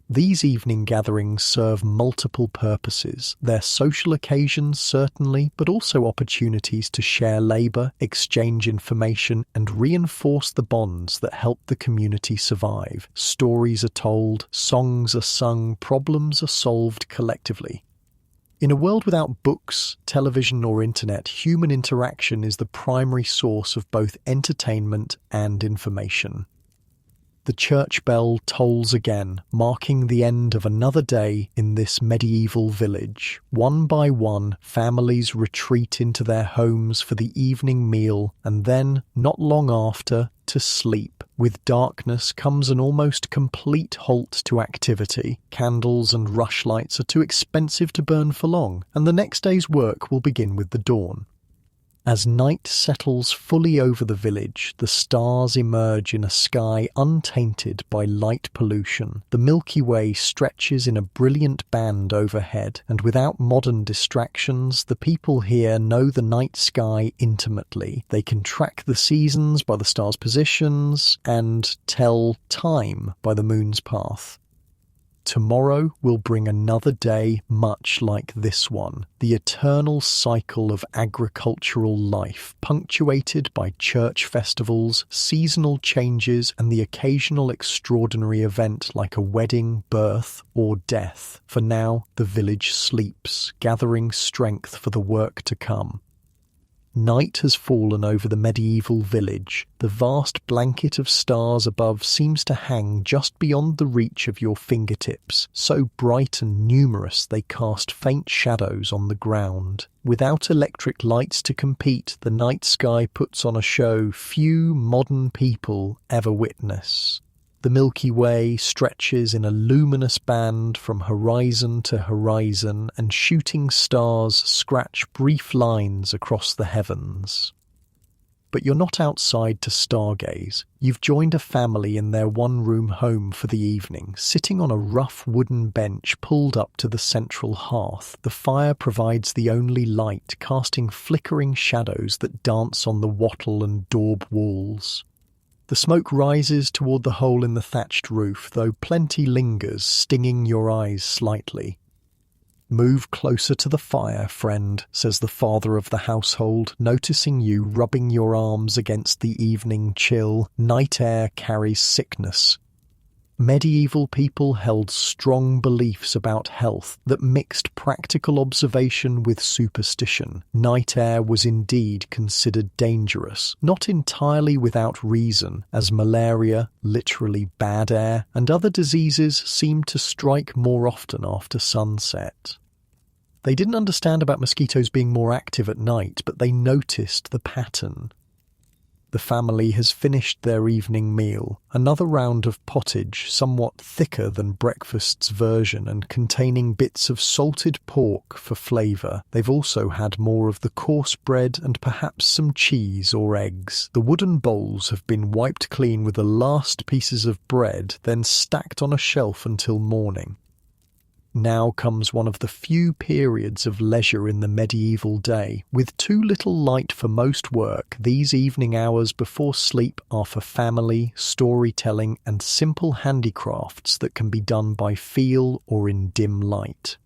These evening gatherings serve multiple purposes. They're social occasions, certainly, but also opportunities to share labour, exchange information, and reinforce the bonds that help the community survive. Stories are told, songs are sung, problems are solved collectively. In a world without books, television, or internet, human interaction is the primary source of both entertainment and information. The church bell tolls again, marking the end of another day in this medieval village. One by one, families retreat into their homes for the evening meal, and then, not long after, to sleep. With darkness comes an almost complete halt to activity. Candles and rushlights are too expensive to burn for long, and the next day's work will begin with the dawn. As night settles fully over the village, the stars emerge in a sky untainted by light pollution. The Milky Way stretches in a brilliant band overhead, and without modern distractions, the people here know the night sky intimately. They can track the seasons by the stars' positions and tell time by the moon's path. Tomorrow will bring another day much like this one, the eternal cycle of agricultural life, punctuated by church festivals, seasonal changes, and the occasional extraordinary event like a wedding, birth, or death. For now, the village sleeps, gathering strength for the work to come. Night has fallen over the medieval village. The vast blanket of stars above seems to hang just beyond the reach of your fingertips, so bright and numerous they cast faint shadows on the ground. Without electric lights to compete, the night sky puts on a show few modern people ever witness. The Milky Way stretches in a luminous band from horizon to horizon, and shooting stars scratch brief lines across the heavens. But you're not outside to stargaze. You've joined a family in their one-room home for the evening, sitting on a rough wooden bench pulled up to the central hearth. The fire provides the only light, casting flickering shadows that dance on the wattle and daub walls. The smoke rises toward the hole in the thatched roof, though plenty lingers, stinging your eyes slightly. "Move closer to the fire, friend," says the father of the household, noticing you rubbing your arms against the evening chill. Night air carries sickness. Medieval people held strong beliefs about health that mixed practical observation with superstition. Night air was indeed considered dangerous, not entirely without reason, as malaria, literally bad air, and other diseases seemed to strike more often after sunset. They didn't understand about mosquitoes being more active at night, but they noticed the pattern. The family has finished their evening meal, another round of pottage somewhat thicker than breakfast's version and containing bits of salted pork for flavour. They've also had more of the coarse bread and perhaps some cheese or eggs. The wooden bowls have been wiped clean with the last pieces of bread, then stacked on a shelf until morning. Now comes one of the few periods of leisure in the medieval day. With too little light for most work, these evening hours before sleep are for family, storytelling, and simple handicrafts that can be done by feel or in dim light.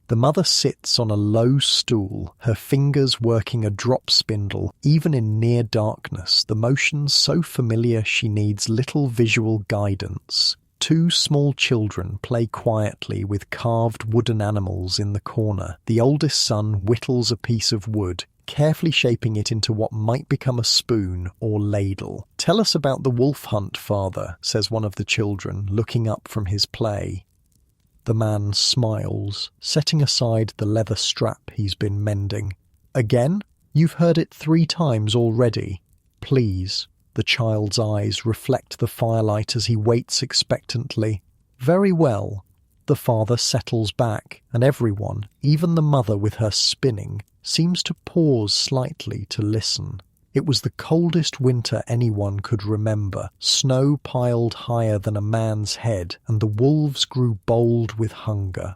The mother sits on a low stool, her fingers working a drop spindle, even in near darkness, the motions so familiar she needs little visual guidance. Two small children play quietly with carved wooden animals in the corner. The oldest son whittles a piece of wood, carefully shaping it into what might become a spoon or ladle. "Tell us about the wolf hunt, father," says one of the children, looking up from his play. The man smiles, setting aside the leather strap he's been mending. "Again? You've heard it 3 times already. Please." The child's eyes reflect the firelight as he waits expectantly. "Very well." The father settles back, and everyone, even the mother with her spinning, seems to pause slightly to listen. It was the coldest winter anyone could remember. Snow piled higher than a man's head, and the wolves grew bold with hunger.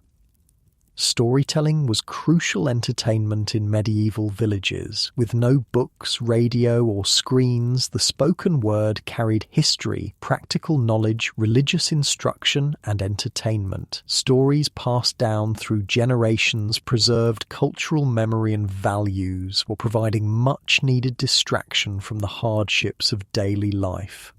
Storytelling was crucial entertainment in medieval villages. With no books, radio, or screens, the spoken word carried history, practical knowledge, religious instruction, and entertainment. Stories passed down through generations preserved cultural memory and values, while providing much-needed distraction from the hardships of daily life.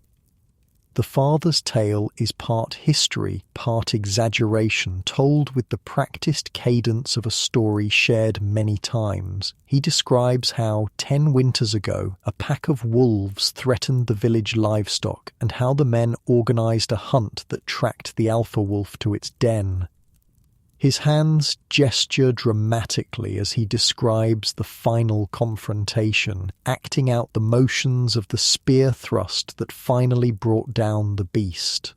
The father's tale is part history, part exaggeration, told with the practiced cadence of a story shared many times. He describes how, 10 winters ago, a pack of wolves threatened the village livestock, and how the men organized a hunt that tracked the alpha wolf to its den. His hands gesture dramatically as he describes the final confrontation, acting out the motions of the spear thrust that finally brought down the beast.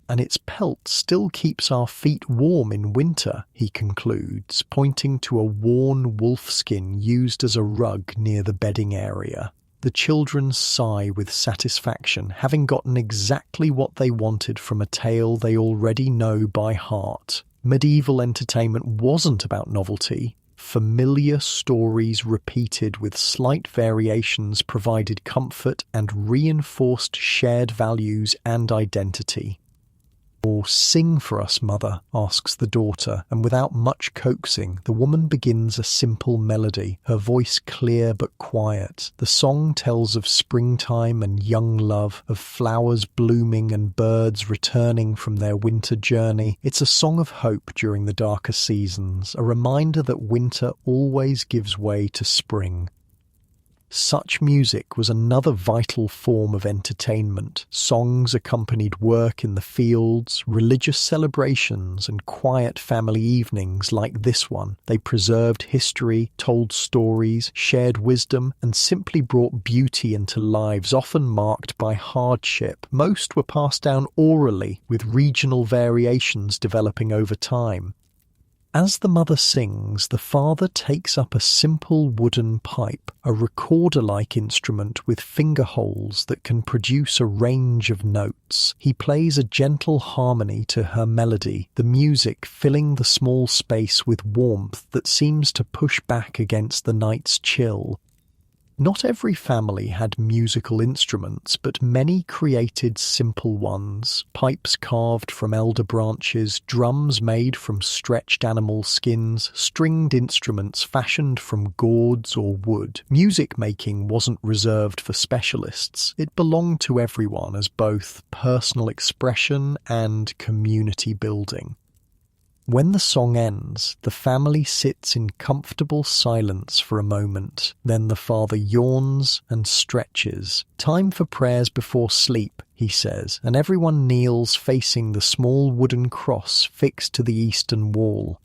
"And its pelt still keeps our feet warm in winter," he concludes, pointing to a worn wolfskin used as a rug near the bedding area. The children sigh with satisfaction, having gotten exactly what they wanted from a tale they already know by heart. Medieval entertainment wasn't about novelty. Familiar stories repeated with slight variations provided comfort and reinforced shared values and identity. "Or sing for us, mother," asks the daughter, and without much coaxing, the woman begins a simple melody, her voice clear but quiet. The song tells of springtime and young love, of flowers blooming and birds returning from their winter journey. It's a song of hope during the darker seasons, a reminder that winter always gives way to spring. Such music was another vital form of entertainment. Songs accompanied work in the fields, religious celebrations, and quiet family evenings like this one. They preserved history, told stories, shared wisdom, and simply brought beauty into lives often marked by hardship. Most were passed down orally, with regional variations developing over time. As the mother sings, the father takes up a simple wooden pipe, a recorder-like instrument with finger holes that can produce a range of notes. He plays a gentle harmony to her melody, the music filling the small space with warmth that seems to push back against the night's chill. Not every family had musical instruments, but many created simple ones. Pipes carved from elder branches, drums made from stretched animal skins, stringed instruments fashioned from gourds or wood. Music making wasn't reserved for specialists. It belonged to everyone as both personal expression and community building. When the song ends, the family sits in comfortable silence for a moment. Then the father yawns and stretches. "Time for prayers before sleep," he says, and everyone kneels facing the small wooden cross fixed to the eastern wall.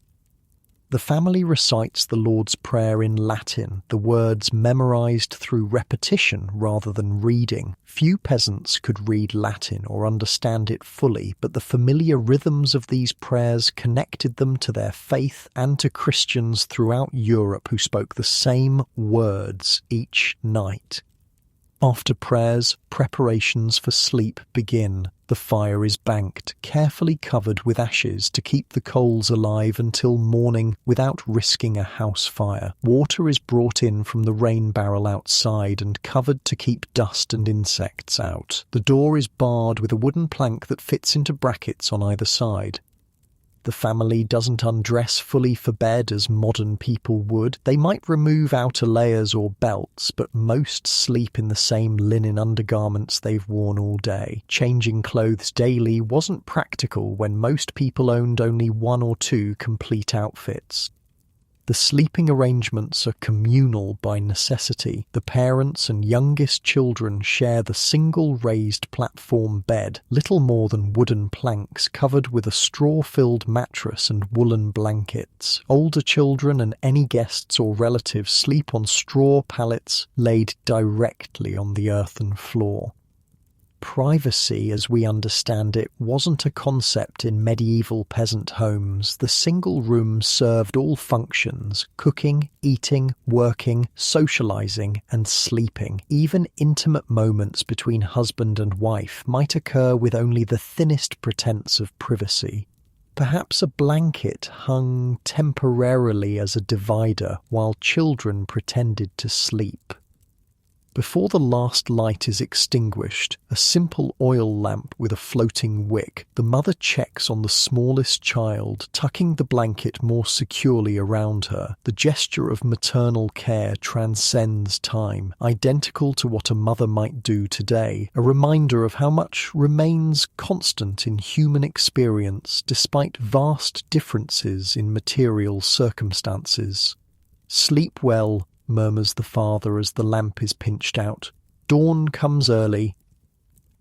The family recites the Lord's Prayer in Latin, the words memorized through repetition rather than reading. Few peasants could read Latin or understand it fully, but the familiar rhythms of these prayers connected them to their faith and to Christians throughout Europe who spoke the same words each night. After prayers, preparations for sleep begin. The fire is banked, carefully covered with ashes to keep the coals alive until morning without risking a house fire. Water is brought in from the rain barrel outside and covered to keep dust and insects out. The door is barred with a wooden plank that fits into brackets on either side. The family doesn't undress fully for bed as modern people would. They might remove outer layers or belts, but most sleep in the same linen undergarments they've worn all day. Changing clothes daily wasn't practical when most people owned only one or two complete outfits. The sleeping arrangements are communal by necessity. The parents and youngest children share the single raised platform bed, little more than wooden planks covered with a straw-filled mattress and woolen blankets. Older children and any guests or relatives sleep on straw pallets laid directly on the earthen floor. Privacy, as we understand it, wasn't a concept in medieval peasant homes. The single room served all functions: cooking, eating, working, socializing, and sleeping. Even intimate moments between husband and wife might occur with only the thinnest pretense of privacy. Perhaps a blanket hung temporarily as a divider while children pretended to sleep. Before the last light is extinguished, a simple oil lamp with a floating wick, the mother checks on the smallest child, tucking the blanket more securely around her. The gesture of maternal care transcends time, identical to what a mother might do today, a reminder of how much remains constant in human experience despite vast differences in material circumstances. "Sleep well," murmurs the father as the lamp is pinched out. Dawn comes early.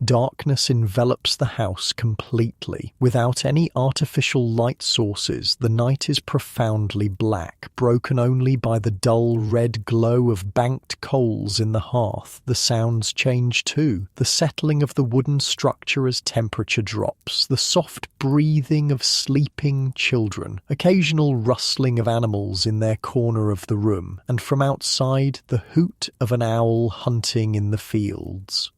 Darkness envelops the house completely. Without any artificial light sources, the night is profoundly black, broken only by the dull red glow of banked coals in the hearth. The sounds change too. The settling of the wooden structure as temperature drops, the soft breathing of sleeping children, occasional rustling of animals in their corner of the room, and from outside the hoot of an owl hunting in the fields.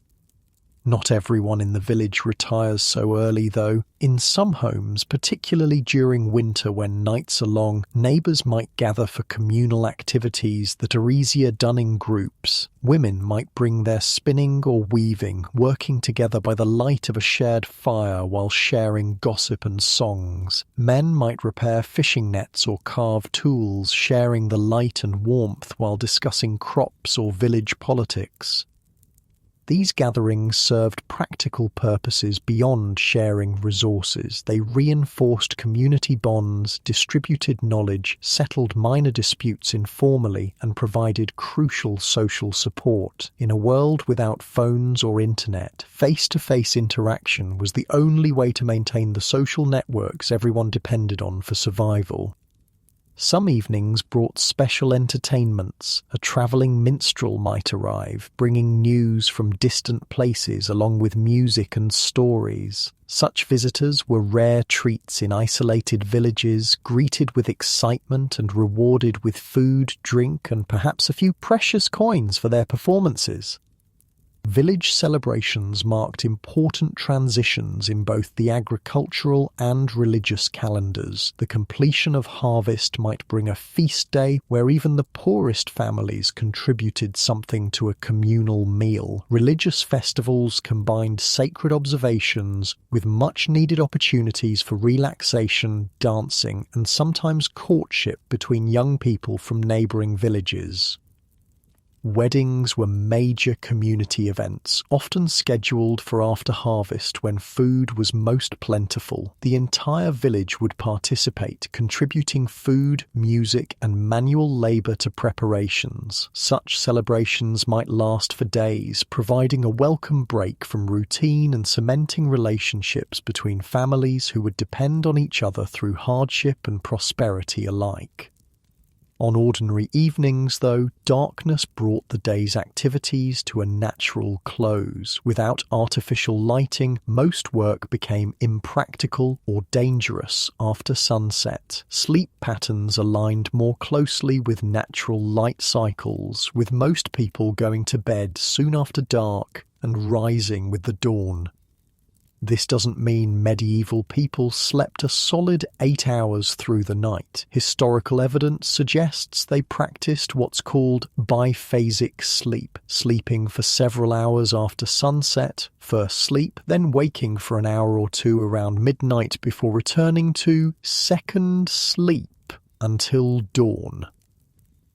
Not everyone in the village retires so early, though. In some homes, particularly during winter when nights are long, neighbours might gather for communal activities that are easier done in groups. Women might bring their spinning or weaving, working together by the light of a shared fire while sharing gossip and songs. Men might repair fishing nets or carve tools, sharing the light and warmth while discussing crops or village politics. These gatherings served practical purposes beyond sharing resources. They reinforced community bonds, distributed knowledge, settled minor disputes informally, and provided crucial social support. In a world without phones or internet, face-to-face interaction was the only way to maintain the social networks everyone depended on for survival. Some evenings brought special entertainments. A travelling minstrel might arrive, bringing news from distant places along with music and stories. Such visitors were rare treats in isolated villages, greeted with excitement and rewarded with food, drink, and perhaps a few precious coins for their performances. Village celebrations marked important transitions in both the agricultural and religious calendars. The completion of harvest might bring a feast day where even the poorest families contributed something to a communal meal. Religious festivals combined sacred observations with much-needed opportunities for relaxation, dancing, and sometimes courtship between young people from neighbouring villages. Weddings were major community events, often scheduled for after harvest when food was most plentiful. The entire village would participate, contributing food, music, and manual labour to preparations. Such celebrations might last for days, providing a welcome break from routine and cementing relationships between families who would depend on each other through hardship and prosperity alike. On ordinary evenings, though, darkness brought the day's activities to a natural close. Without artificial lighting, most work became impractical or dangerous after sunset. Sleep patterns aligned more closely with natural light cycles, with most people going to bed soon after dark and rising with the dawn. This doesn't mean medieval people slept a solid 8 hours through the night. Historical evidence suggests they practiced what's called biphasic sleep, sleeping for several hours after sunset, first sleep, then waking for an hour or two around midnight before returning to second sleep until dawn.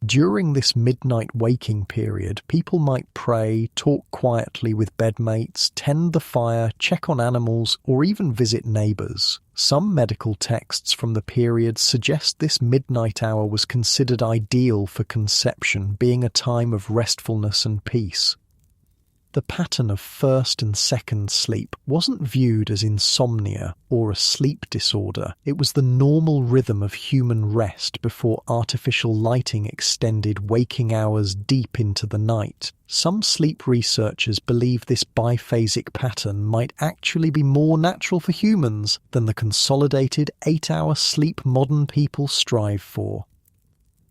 During this midnight waking period, people might pray, talk quietly with bedmates, tend the fire, check on animals, or even visit neighbours. Some medical texts from the period suggest this midnight hour was considered ideal for conception, being a time of restfulness and peace. The pattern of first and second sleep wasn't viewed as insomnia or a sleep disorder. It was the normal rhythm of human rest before artificial lighting extended waking hours deep into the night. Some sleep researchers believe this biphasic pattern might actually be more natural for humans than the consolidated 8-hour sleep modern people strive for.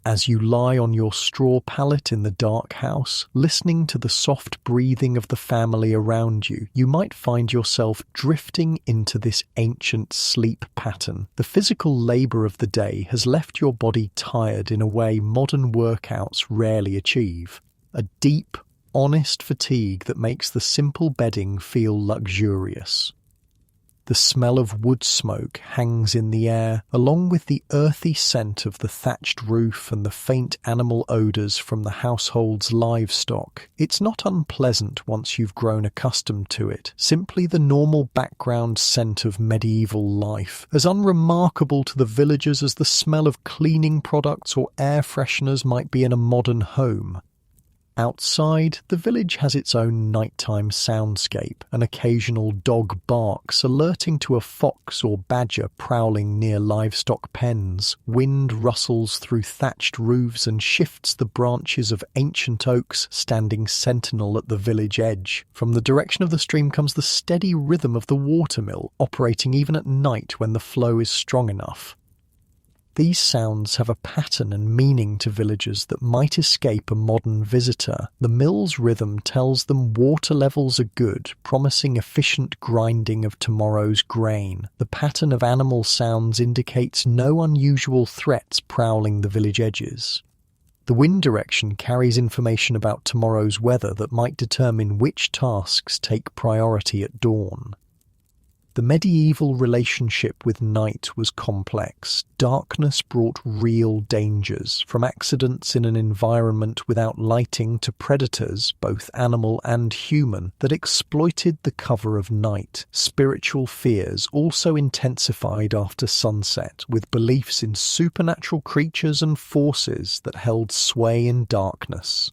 As you lie on your straw pallet in the dark house, listening to the soft breathing of the family around you, you might find yourself drifting into this ancient sleep pattern. The physical labour of the day has left your body tired in a way modern workouts rarely achieve. A deep, honest fatigue that makes the simple bedding feel luxurious. The smell of wood smoke hangs in the air, along with the earthy scent of the thatched roof and the faint animal odours from the household's livestock. It's not unpleasant once you've grown accustomed to it, simply the normal background scent of medieval life, as unremarkable to the villagers as the smell of cleaning products or air fresheners might be in a modern home. Outside, the village has its own nighttime soundscape. An occasional dog barks, alerting to a fox or badger prowling near livestock pens. Wind rustles through thatched roofs and shifts the branches of ancient oaks standing sentinel at the village edge. From the direction of the stream comes the steady rhythm of the watermill, operating even at night when the flow is strong enough. These sounds have a pattern and meaning to villagers that might escape a modern visitor. The mill's rhythm tells them water levels are good, promising efficient grinding of tomorrow's grain. The pattern of animal sounds indicates no unusual threats prowling the village edges. The wind direction carries information about tomorrow's weather that might determine which tasks take priority at dawn. The medieval relationship with night was complex. Darkness brought real dangers, from accidents in an environment without lighting to predators, both animal and human, that exploited the cover of night. Spiritual fears also intensified after sunset, with beliefs in supernatural creatures and forces that held sway in darkness.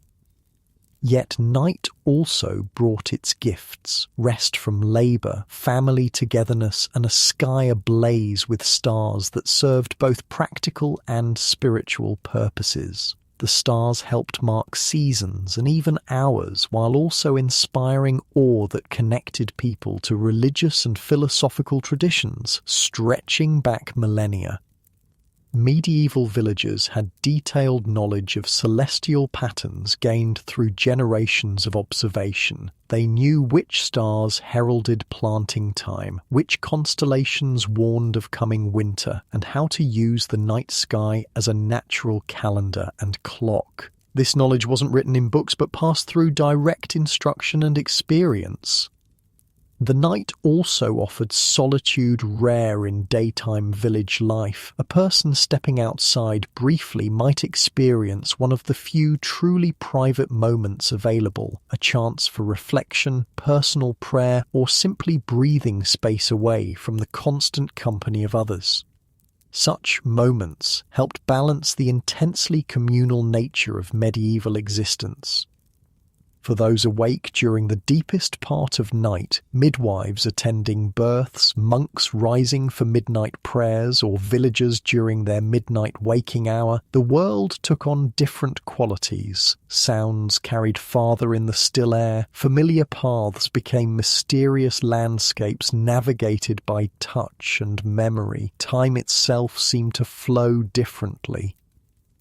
Yet night also brought its gifts, rest from labour, family togetherness, and a sky ablaze with stars that served both practical and spiritual purposes. The stars helped mark seasons and even hours, while also inspiring awe that connected people to religious and philosophical traditions, stretching back millennia. Medieval villagers had detailed knowledge of celestial patterns gained through generations of observation. They knew which stars heralded planting time, which constellations warned of coming winter, and how to use the night sky as a natural calendar and clock. This knowledge wasn't written in books but passed through direct instruction and experience. The night also offered solitude rare in daytime village life. A person stepping outside briefly might experience one of the few truly private moments available, a chance for reflection, personal prayer, or simply breathing space away from the constant company of others. Such moments helped balance the intensely communal nature of medieval existence. For those awake during the deepest part of night, midwives attending births, monks rising for midnight prayers, or villagers during their midnight waking hour, the world took on different qualities. Sounds carried farther in the still air, familiar paths became mysterious landscapes navigated by touch and memory. Time itself seemed to flow differently.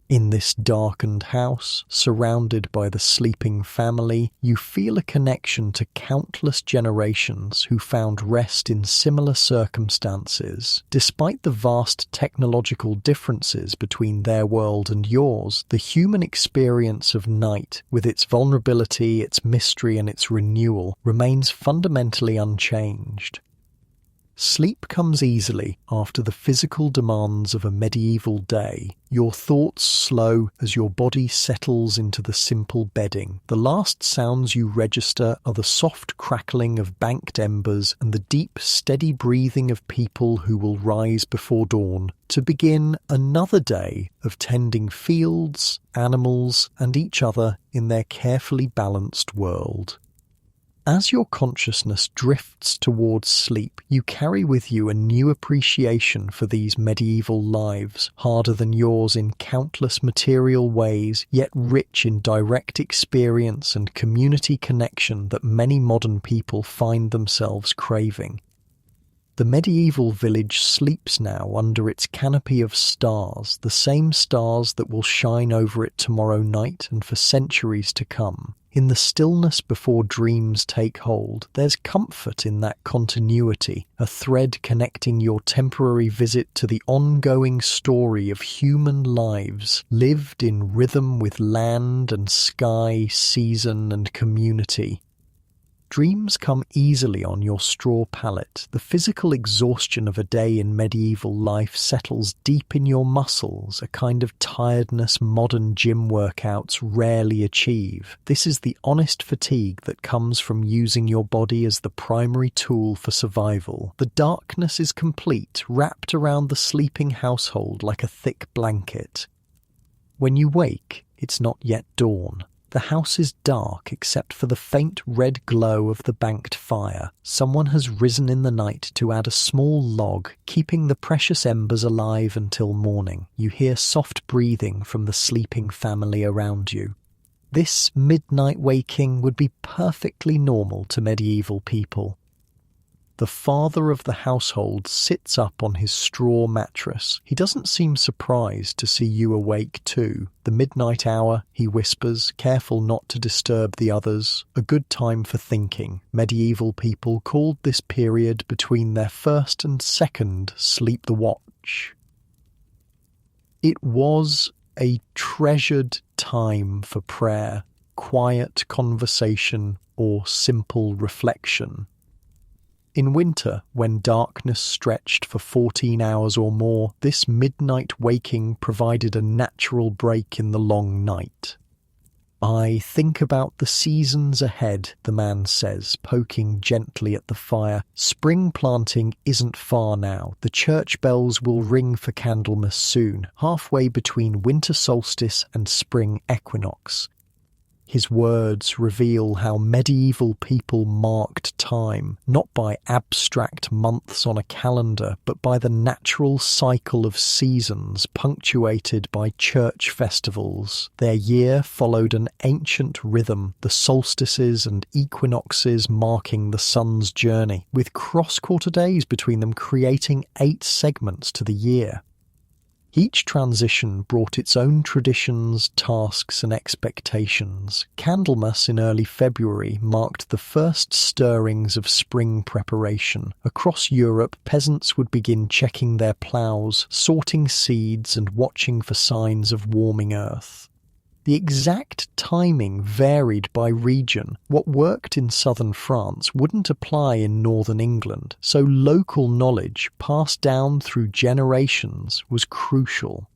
In this darkened house, surrounded by the sleeping family, you feel a connection to countless generations who found rest in similar circumstances. Despite the vast technological differences between their world and yours, the human experience of night, with its vulnerability, its mystery, and its renewal, remains fundamentally unchanged. Sleep comes easily after the physical demands of a medieval day. Your thoughts slow as your body settles into the simple bedding. The last sounds you register are the soft crackling of banked embers and the deep, steady breathing of people who will rise before dawn to begin another day of tending fields, animals, and each other in their carefully balanced world. As your consciousness drifts towards sleep, you carry with you a new appreciation for these medieval lives, harder than yours in countless material ways, yet rich in direct experience and community connection that many modern people find themselves craving. The medieval village sleeps now under its canopy of stars, the same stars that will shine over it tomorrow night and for centuries to come. In the stillness before dreams take hold, there's comfort in that continuity, a thread connecting your temporary visit to the ongoing story of human lives, lived in rhythm with land and sky, season and community. Dreams come easily on your straw pallet. The physical exhaustion of a day in medieval life settles deep in your muscles, a kind of tiredness modern gym workouts rarely achieve. This is the honest fatigue that comes from using your body as the primary tool for survival. The darkness is complete, wrapped around the sleeping household like a thick blanket. When you wake, it's not yet dawn. The house is dark except for the faint red glow of the banked fire. Someone has risen in the night to add a small log, keeping the precious embers alive until morning. You hear soft breathing from the sleeping family around you. This midnight waking would be perfectly normal to medieval people. The father of the household sits up on his straw mattress. He doesn't seem surprised to see you awake too. The midnight hour, he whispers, careful not to disturb the others. A good time for thinking. Medieval people called this period between their first and second sleep the watch. It was a treasured time for prayer, quiet conversation, or simple reflection. In winter, when darkness stretched for 14 hours or more, this midnight waking provided a natural break in the long night. "I think about the seasons ahead," the man says, poking gently at the fire. "Spring planting isn't far now. The church bells will ring for Candlemas soon, halfway between winter solstice and spring equinox." His words reveal how medieval people marked time, not by abstract months on a calendar, but by the natural cycle of seasons punctuated by church festivals. Their year followed an ancient rhythm, the solstices and equinoxes marking the sun's journey, with cross-quarter days between them creating 8 segments to the year. Each transition brought its own traditions, tasks and expectations. Candlemas in early February marked the first stirrings of spring preparation. Across Europe, peasants would begin checking their ploughs, sorting seeds and watching for signs of warming earth. The exact timing varied by region. What worked in southern France wouldn't apply in northern England, so local knowledge passed down through generations was crucial.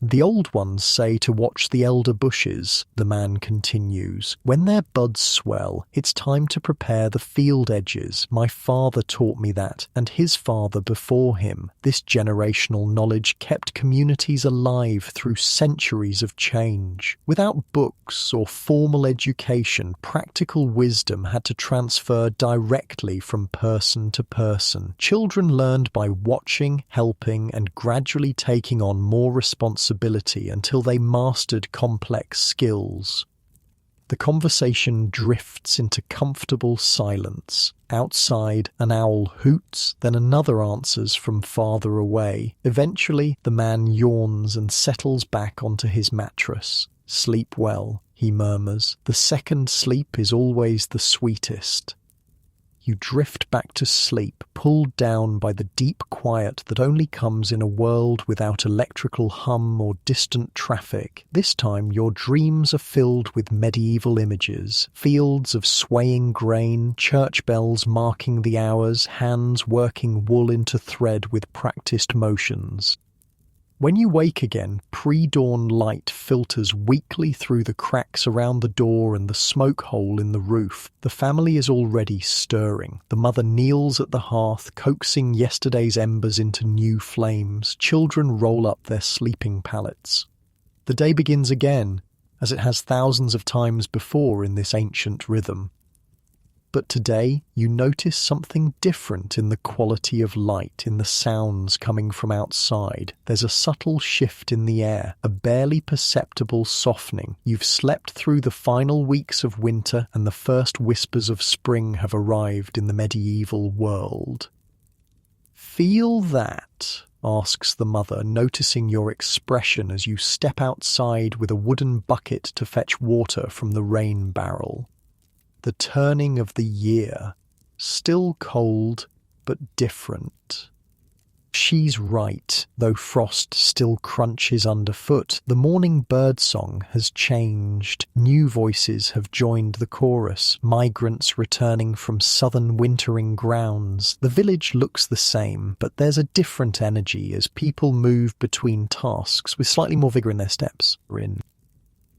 The old ones say to watch the elder bushes, the man continues. When their buds swell, it's time to prepare the field edges. My father taught me that, and his father before him. This generational knowledge kept communities alive through centuries of change. Without books or formal education, practical wisdom had to transfer directly from person to person. Children learned by watching, helping, and gradually taking on more responsibility until they mastered complex skills. The conversation drifts into comfortable silence. Outside, an owl hoots, then another answers from farther away. Eventually, the man yawns and settles back onto his mattress. "Sleep well," he murmurs. "The second sleep is always the sweetest." You drift back to sleep, pulled down by the deep quiet that only comes in a world without electrical hum or distant traffic. This time your dreams are filled with medieval images, fields of swaying grain, church bells marking the hours, hands working wool into thread with practiced motions. When you wake again, pre-dawn light filters weakly through the cracks around the door and the smoke hole in the roof. The family is already stirring. The mother kneels at the hearth, coaxing yesterday's embers into new flames. Children roll up their sleeping pallets. The day begins again, as it has thousands of times before in this ancient rhythm. But today, you notice something different in the quality of light, in the sounds coming from outside. There's a subtle shift in the air, a barely perceptible softening. You've slept through the final weeks of winter, and the first whispers of spring have arrived in the medieval world. "Feel that?" asks the mother, noticing your expression as you step outside with a wooden bucket to fetch water from the rain barrel. The turning of the year, still cold, but different. She's right, though frost still crunches underfoot. The morning birdsong has changed. New voices have joined the chorus, migrants returning from southern wintering grounds. The village looks the same, but there's a different energy as people move between tasks with slightly more vigour in their steps.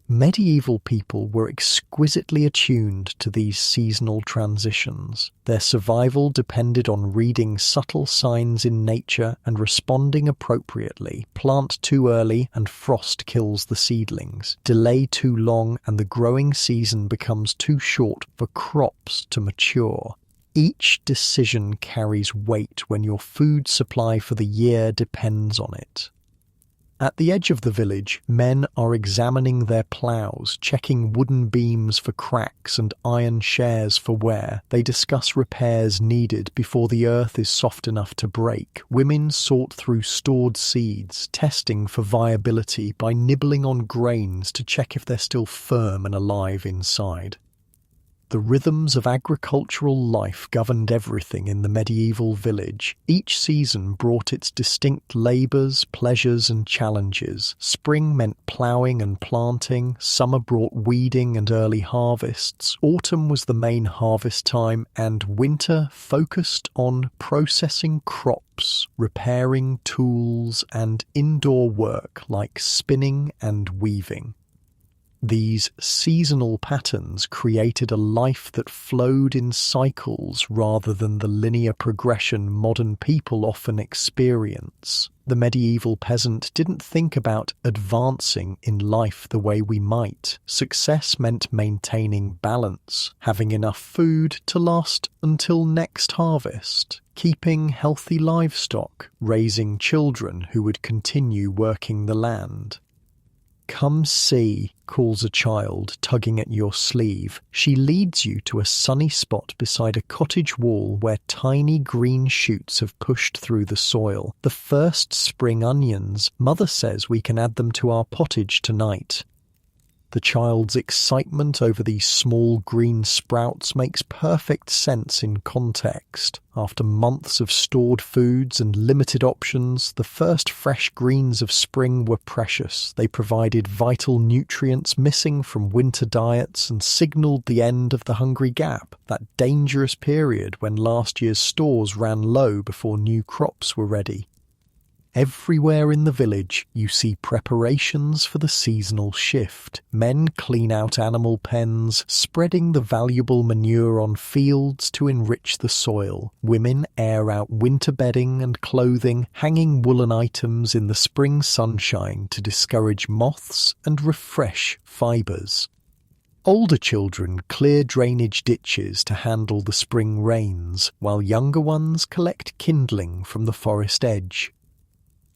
Medieval people were exquisitely attuned to these seasonal transitions. Their survival depended on reading subtle signs in nature and responding appropriately. Plant too early and frost kills the seedlings. Delay too long and the growing season becomes too short for crops to mature. Each decision carries weight when your food supply for the year depends on it. At the edge of the village, men are examining their ploughs, checking wooden beams for cracks and iron shares for wear. They discuss repairs needed before the earth is soft enough to break. Women sort through stored seeds, testing for viability by nibbling on grains to check if they're still firm and alive inside. The rhythms of agricultural life governed everything in the medieval village. Each season brought its distinct labours, pleasures and challenges. Spring meant ploughing and planting, summer brought weeding and early harvests, autumn was the main harvest time, and winter focused on processing crops, repairing tools and indoor work like spinning and weaving. These seasonal patterns created a life that flowed in cycles rather than the linear progression modern people often experience. The medieval peasant didn't think about advancing in life the way we might. Success meant maintaining balance, having enough food to last until next harvest, keeping healthy livestock, raising children who would continue working the land. "Come see," calls a child, tugging at your sleeve. She leads you to a sunny spot beside a cottage wall where tiny green shoots have pushed through the soil. The first spring onions. Mother says we can add them to our pottage tonight. The child's excitement over these small green sprouts makes perfect sense in context. After months of stored foods and limited options, the first fresh greens of spring were precious. They provided vital nutrients missing from winter diets and signalled the end of the hungry gap, that dangerous period when last year's stores ran low before new crops were ready. Everywhere in the village, you see preparations for the seasonal shift. Men clean out animal pens, spreading the valuable manure on fields to enrich the soil. Women air out winter bedding and clothing, hanging woolen items in the spring sunshine to discourage moths and refresh fibres. Older children clear drainage ditches to handle the spring rains, while younger ones collect kindling from the forest edge.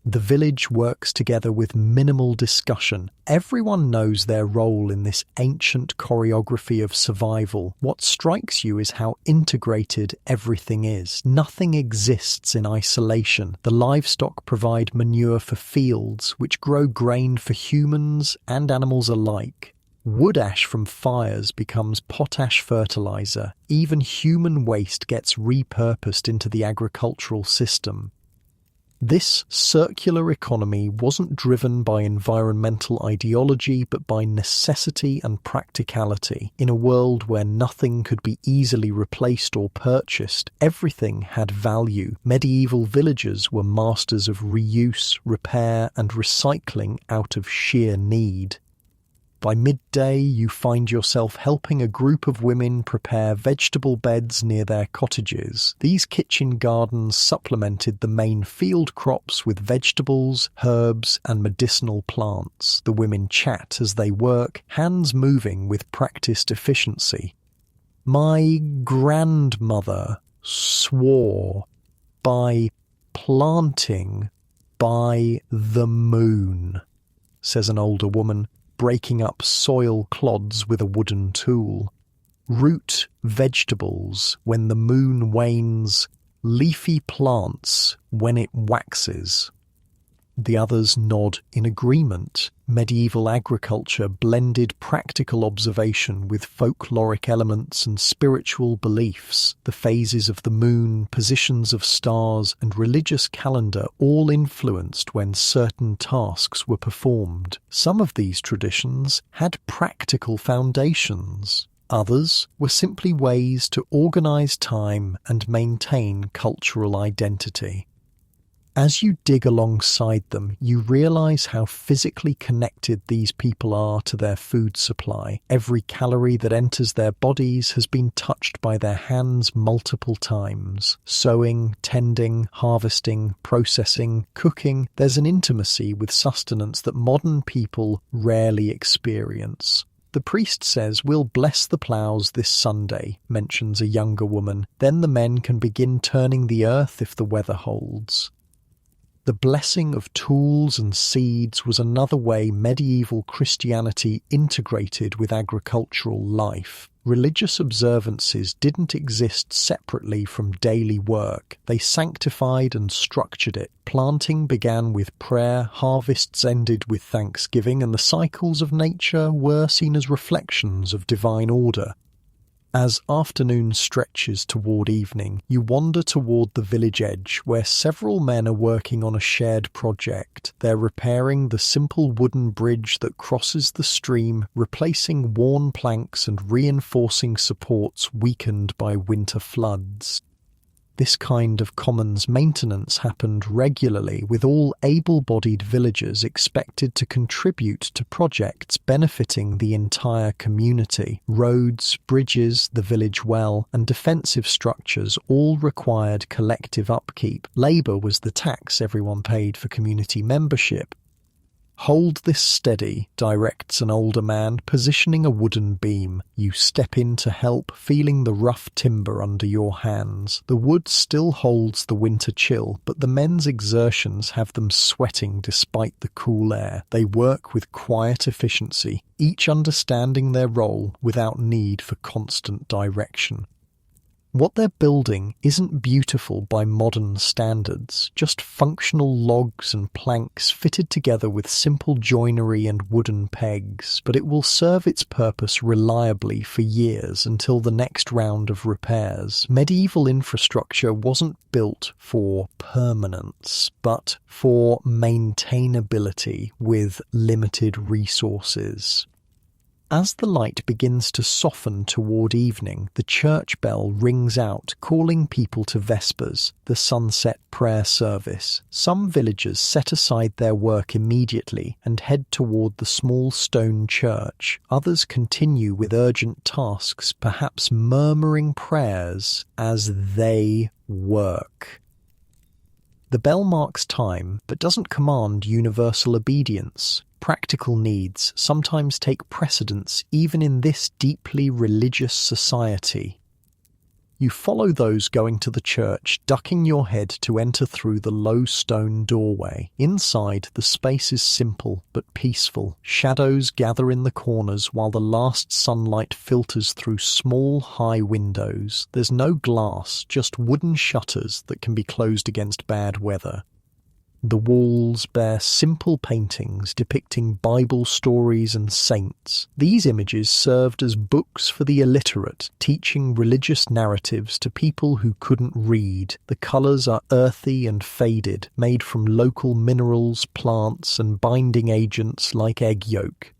The village works together with minimal discussion. Everyone knows their role in this ancient choreography of survival. What strikes you is how integrated everything is. Nothing exists in isolation. The livestock provide manure for fields, which grow grain for humans and animals alike. Wood ash from fires becomes potash fertilizer. Even human waste gets repurposed into the agricultural system. This circular economy wasn't driven by environmental ideology but by necessity and practicality. In a world where nothing could be easily replaced or purchased, everything had value. Medieval villagers were masters of reuse, repair, and recycling out of sheer need. By midday, you find yourself helping a group of women prepare vegetable beds near their cottages. These kitchen gardens supplemented the main field crops with vegetables, herbs, and medicinal plants. The women chat as they work, hands moving with practiced efficiency. My grandmother swore by planting by the moon, says an older woman, breaking up soil clods with a wooden tool. Root vegetables when the moon wanes, leafy plants when it waxes. The others nod in agreement. Medieval agriculture blended practical observation with folkloric elements and spiritual beliefs. The phases of the moon, positions of stars, and religious calendar all influenced when certain tasks were performed. Some of these traditions had practical foundations. Others were simply ways to organize time and maintain cultural identity. As you dig alongside them, you realize how physically connected these people are to their food supply. Every calorie that enters their bodies has been touched by their hands multiple times. Sowing, tending, harvesting, processing, cooking, there's an intimacy with sustenance that modern people rarely experience. The priest says, "We'll bless the ploughs this Sunday," mentions a younger woman. Then the men can begin turning the earth if the weather holds. The blessing of tools and seeds was another way medieval Christianity integrated with agricultural life. Religious observances didn't exist separately from daily work. They sanctified and structured it. Planting began with prayer, harvests ended with thanksgiving, and the cycles of nature were seen as reflections of divine order. As afternoon stretches toward evening, you wander toward the village edge, where several men are working on a shared project. They're repairing the simple wooden bridge that crosses the stream, replacing worn planks and reinforcing supports weakened by winter floods. This kind of commons maintenance happened regularly, with all able-bodied villagers expected to contribute to projects benefiting the entire community. Roads, bridges, the village well, and defensive structures all required collective upkeep. Labour was the tax everyone paid for community membership. "Hold this steady," directs an older man, positioning a wooden beam. You step in to help, feeling the rough timber under your hands. The wood still holds the winter chill, but the men's exertions have them sweating despite the cool air. They work with quiet efficiency, each understanding their role without need for constant direction. What they're building isn't beautiful by modern standards, just functional logs and planks fitted together with simple joinery and wooden pegs, but it will serve its purpose reliably for years until the next round of repairs. Medieval infrastructure wasn't built for permanence, but for maintainability with limited resources. As the light begins to soften toward evening, the church bell rings out, calling people to Vespers, the sunset prayer service. Some villagers set aside their work immediately and head toward the small stone church. Others continue with urgent tasks, perhaps murmuring prayers as they work. The bell marks time, but doesn't command universal obedience. Practical needs sometimes take precedence even in this deeply religious society. You follow those going to the church, ducking your head to enter through the low stone doorway. Inside, the space is simple but peaceful. Shadows gather in the corners while the last sunlight filters through small, high windows. There's no glass, just wooden shutters that can be closed against bad weather. The walls bear simple paintings depicting Bible stories and saints. These images served as books for the illiterate, teaching religious narratives to people who couldn't read. The colours are earthy and faded, made from local minerals, plants, and binding agents like egg yolk.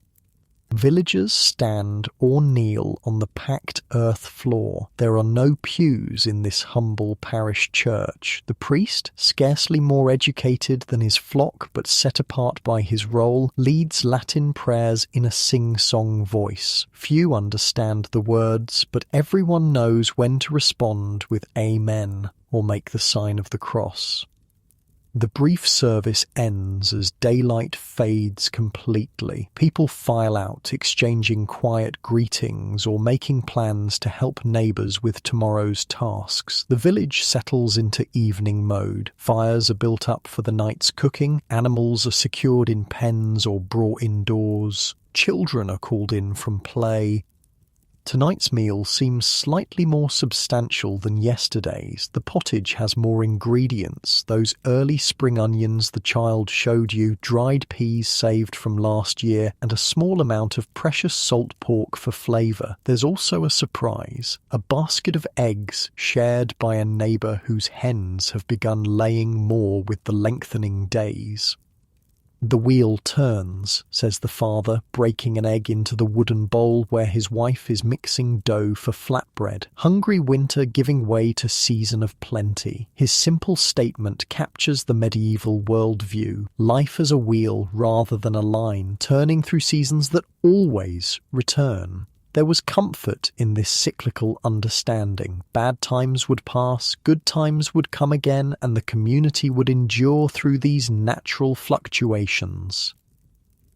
Villagers stand or kneel on the packed earth floor. There are no pews in this humble parish church. The priest, scarcely more educated than his flock but set apart by his role, leads Latin prayers in a sing-song voice. Few understand the words, but everyone knows when to respond with Amen or make the sign of the cross. The brief service ends as daylight fades completely. People file out, exchanging quiet greetings or making plans to help neighbours with tomorrow's tasks. The village settles into evening mode. Fires are built up for the night's cooking. Animals are secured in pens or brought indoors. Children are called in from play. Tonight's meal seems slightly more substantial than yesterday's. The pottage has more ingredients, those early spring onions the child showed you, dried peas saved from last year, and a small amount of precious salt pork for flavour. There's also a surprise, a basket of eggs shared by a neighbour whose hens have begun laying more with the lengthening days. "The wheel turns," says the father, breaking an egg into the wooden bowl where his wife is mixing dough for flatbread. Hungry winter giving way to season of plenty. His simple statement captures the medieval worldview. Life as a wheel rather than a line, turning through seasons that always return. There was comfort in this cyclical understanding. Bad times would pass, good times would come again, and the community would endure through these natural fluctuations.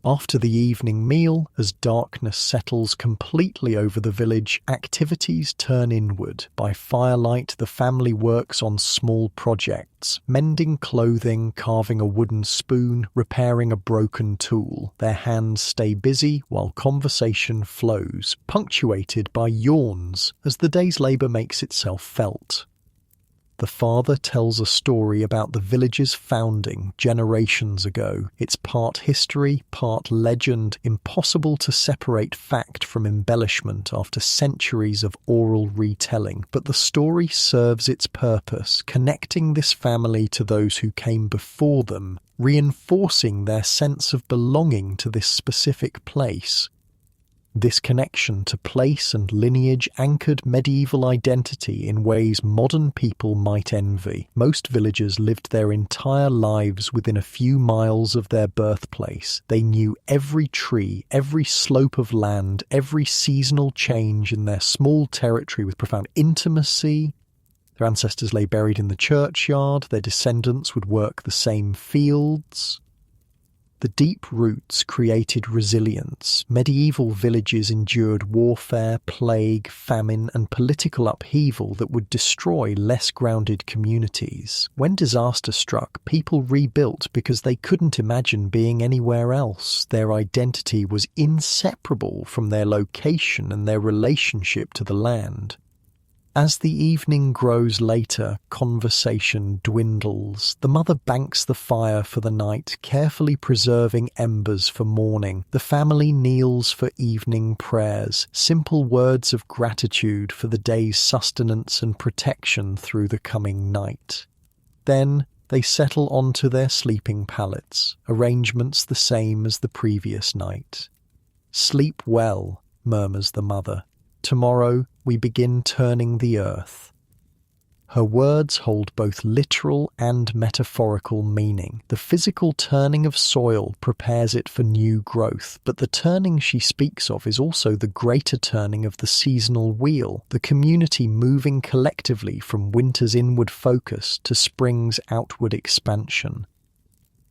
After the evening meal, as darkness settles completely over the village, activities turn inward. By firelight, the family works on small projects, mending clothing, carving a wooden spoon, repairing a broken tool. Their hands stay busy while conversation flows, punctuated by yawns as the day's labour makes itself felt. The father tells a story about the village's founding generations ago. It's part history, part legend, impossible to separate fact from embellishment after centuries of oral retelling. But the story serves its purpose, connecting this family to those who came before them, reinforcing their sense of belonging to this specific place. This connection to place and lineage anchored medieval identity in ways modern people might envy. Most villagers lived their entire lives within a few miles of their birthplace. They knew every tree, every slope of land, every seasonal change in their small territory with profound intimacy. Their ancestors lay buried in the churchyard. Their descendants would work the same fields. The deep roots created resilience. Medieval villages endured warfare, plague, famine, and political upheaval that would destroy less grounded communities. When disaster struck, people rebuilt because they couldn't imagine being anywhere else. Their identity was inseparable from their location and their relationship to the land. As the evening grows later, conversation dwindles. The mother banks the fire for the night, carefully preserving embers for morning. The family kneels for evening prayers, simple words of gratitude for the day's sustenance and protection through the coming night. Then they settle onto their sleeping pallets, arrangements the same as the previous night. Sleep well, murmurs the mother. Tomorrow we begin turning the earth. Her words hold both literal and metaphorical meaning. The physical turning of soil prepares it for new growth, but the turning she speaks of is also the greater turning of the seasonal wheel, the community moving collectively from winter's inward focus to spring's outward expansion.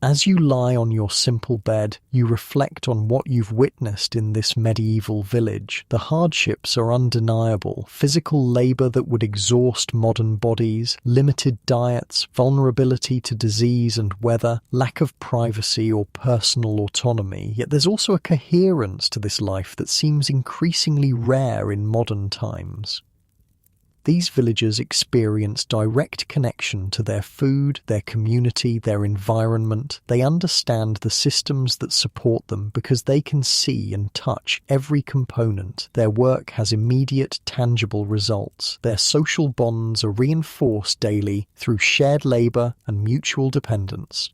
As you lie on your simple bed, you reflect on what you've witnessed in this medieval village. The hardships are undeniable: physical labor that would exhaust modern bodies, limited diets, vulnerability to disease and weather, lack of privacy or personal autonomy. Yet there's also a coherence to this life that seems increasingly rare in modern times. These villagers experience direct connection to their food, their community, their environment. They understand the systems that support them because they can see and touch every component. Their work has immediate, tangible results. Their social bonds are reinforced daily through shared labor and mutual dependence.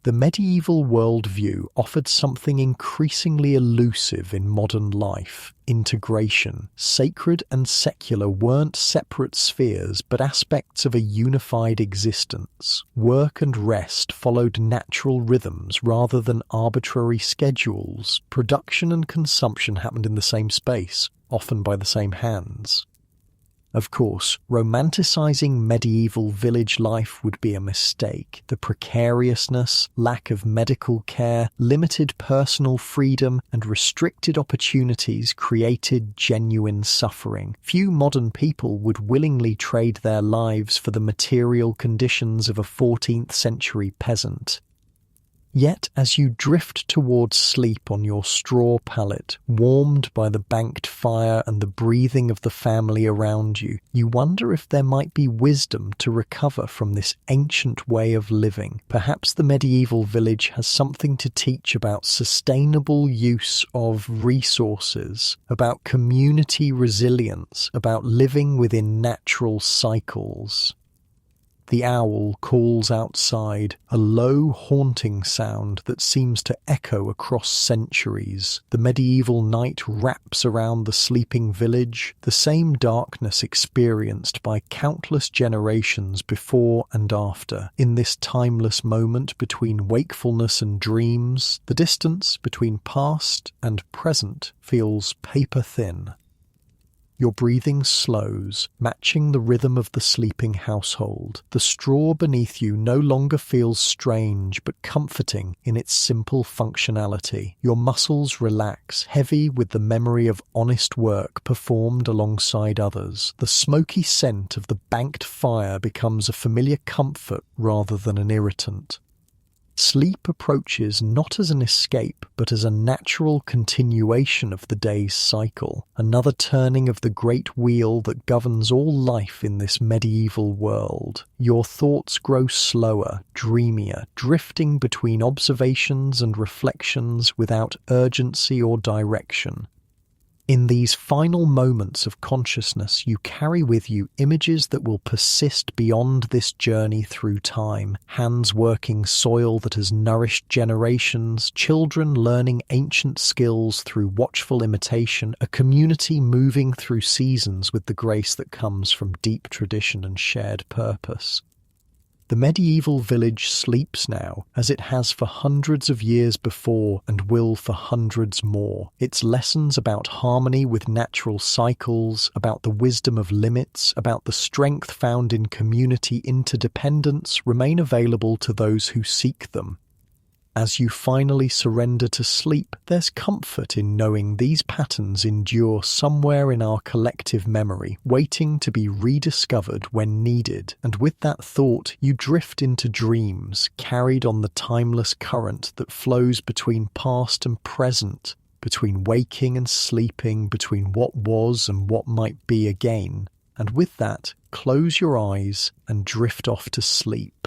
The medieval worldview offered something increasingly elusive in modern life: integration. Sacred and secular weren't separate spheres, but aspects of a unified existence. Work and rest followed natural rhythms rather than arbitrary schedules. Production and consumption happened in the same space, often by the same hands. Of course, romanticizing medieval village life would be a mistake. The precariousness, lack of medical care, limited personal freedom, and restricted opportunities created genuine suffering. Few modern people would willingly trade their lives for the material conditions of a 14th century peasant. Yet, as you drift towards sleep on your straw pallet, warmed by the banked fire and the breathing of the family around you, you wonder if there might be wisdom to recover from this ancient way of living. Perhaps the medieval village has something to teach about sustainable use of resources, about community resilience, about living within natural cycles. The owl calls outside, a low, haunting sound that seems to echo across centuries. The medieval night wraps around the sleeping village, the same darkness experienced by countless generations before and after. In this timeless moment between wakefulness and dreams, the distance between past and present feels paper-thin. Your breathing slows, matching the rhythm of the sleeping household. The straw beneath you no longer feels strange, but comforting in its simple functionality. Your muscles relax, heavy with the memory of honest work performed alongside others. The smoky scent of the banked fire becomes a familiar comfort rather than an irritant. Sleep approaches not as an escape, but as a natural continuation of the day's cycle, another turning of the great wheel that governs all life in this medieval world. Your thoughts grow slower, dreamier, drifting between observations and reflections without urgency or direction. In these final moments of consciousness, you carry with you images that will persist beyond this journey through time. Hands working soil that has nourished generations, children learning ancient skills through watchful imitation, a community moving through seasons with the grace that comes from deep tradition and shared purpose. The medieval village sleeps now, as it has for hundreds of years before and will for hundreds more. Its lessons about harmony with natural cycles, about the wisdom of limits, about the strength found in community interdependence remain available to those who seek them. As you finally surrender to sleep, there's comfort in knowing these patterns endure somewhere in our collective memory, waiting to be rediscovered when needed. And with that thought, you drift into dreams, carried on the timeless current that flows between past and present, between waking and sleeping, between what was and what might be again. And with that, close your eyes and drift off to sleep.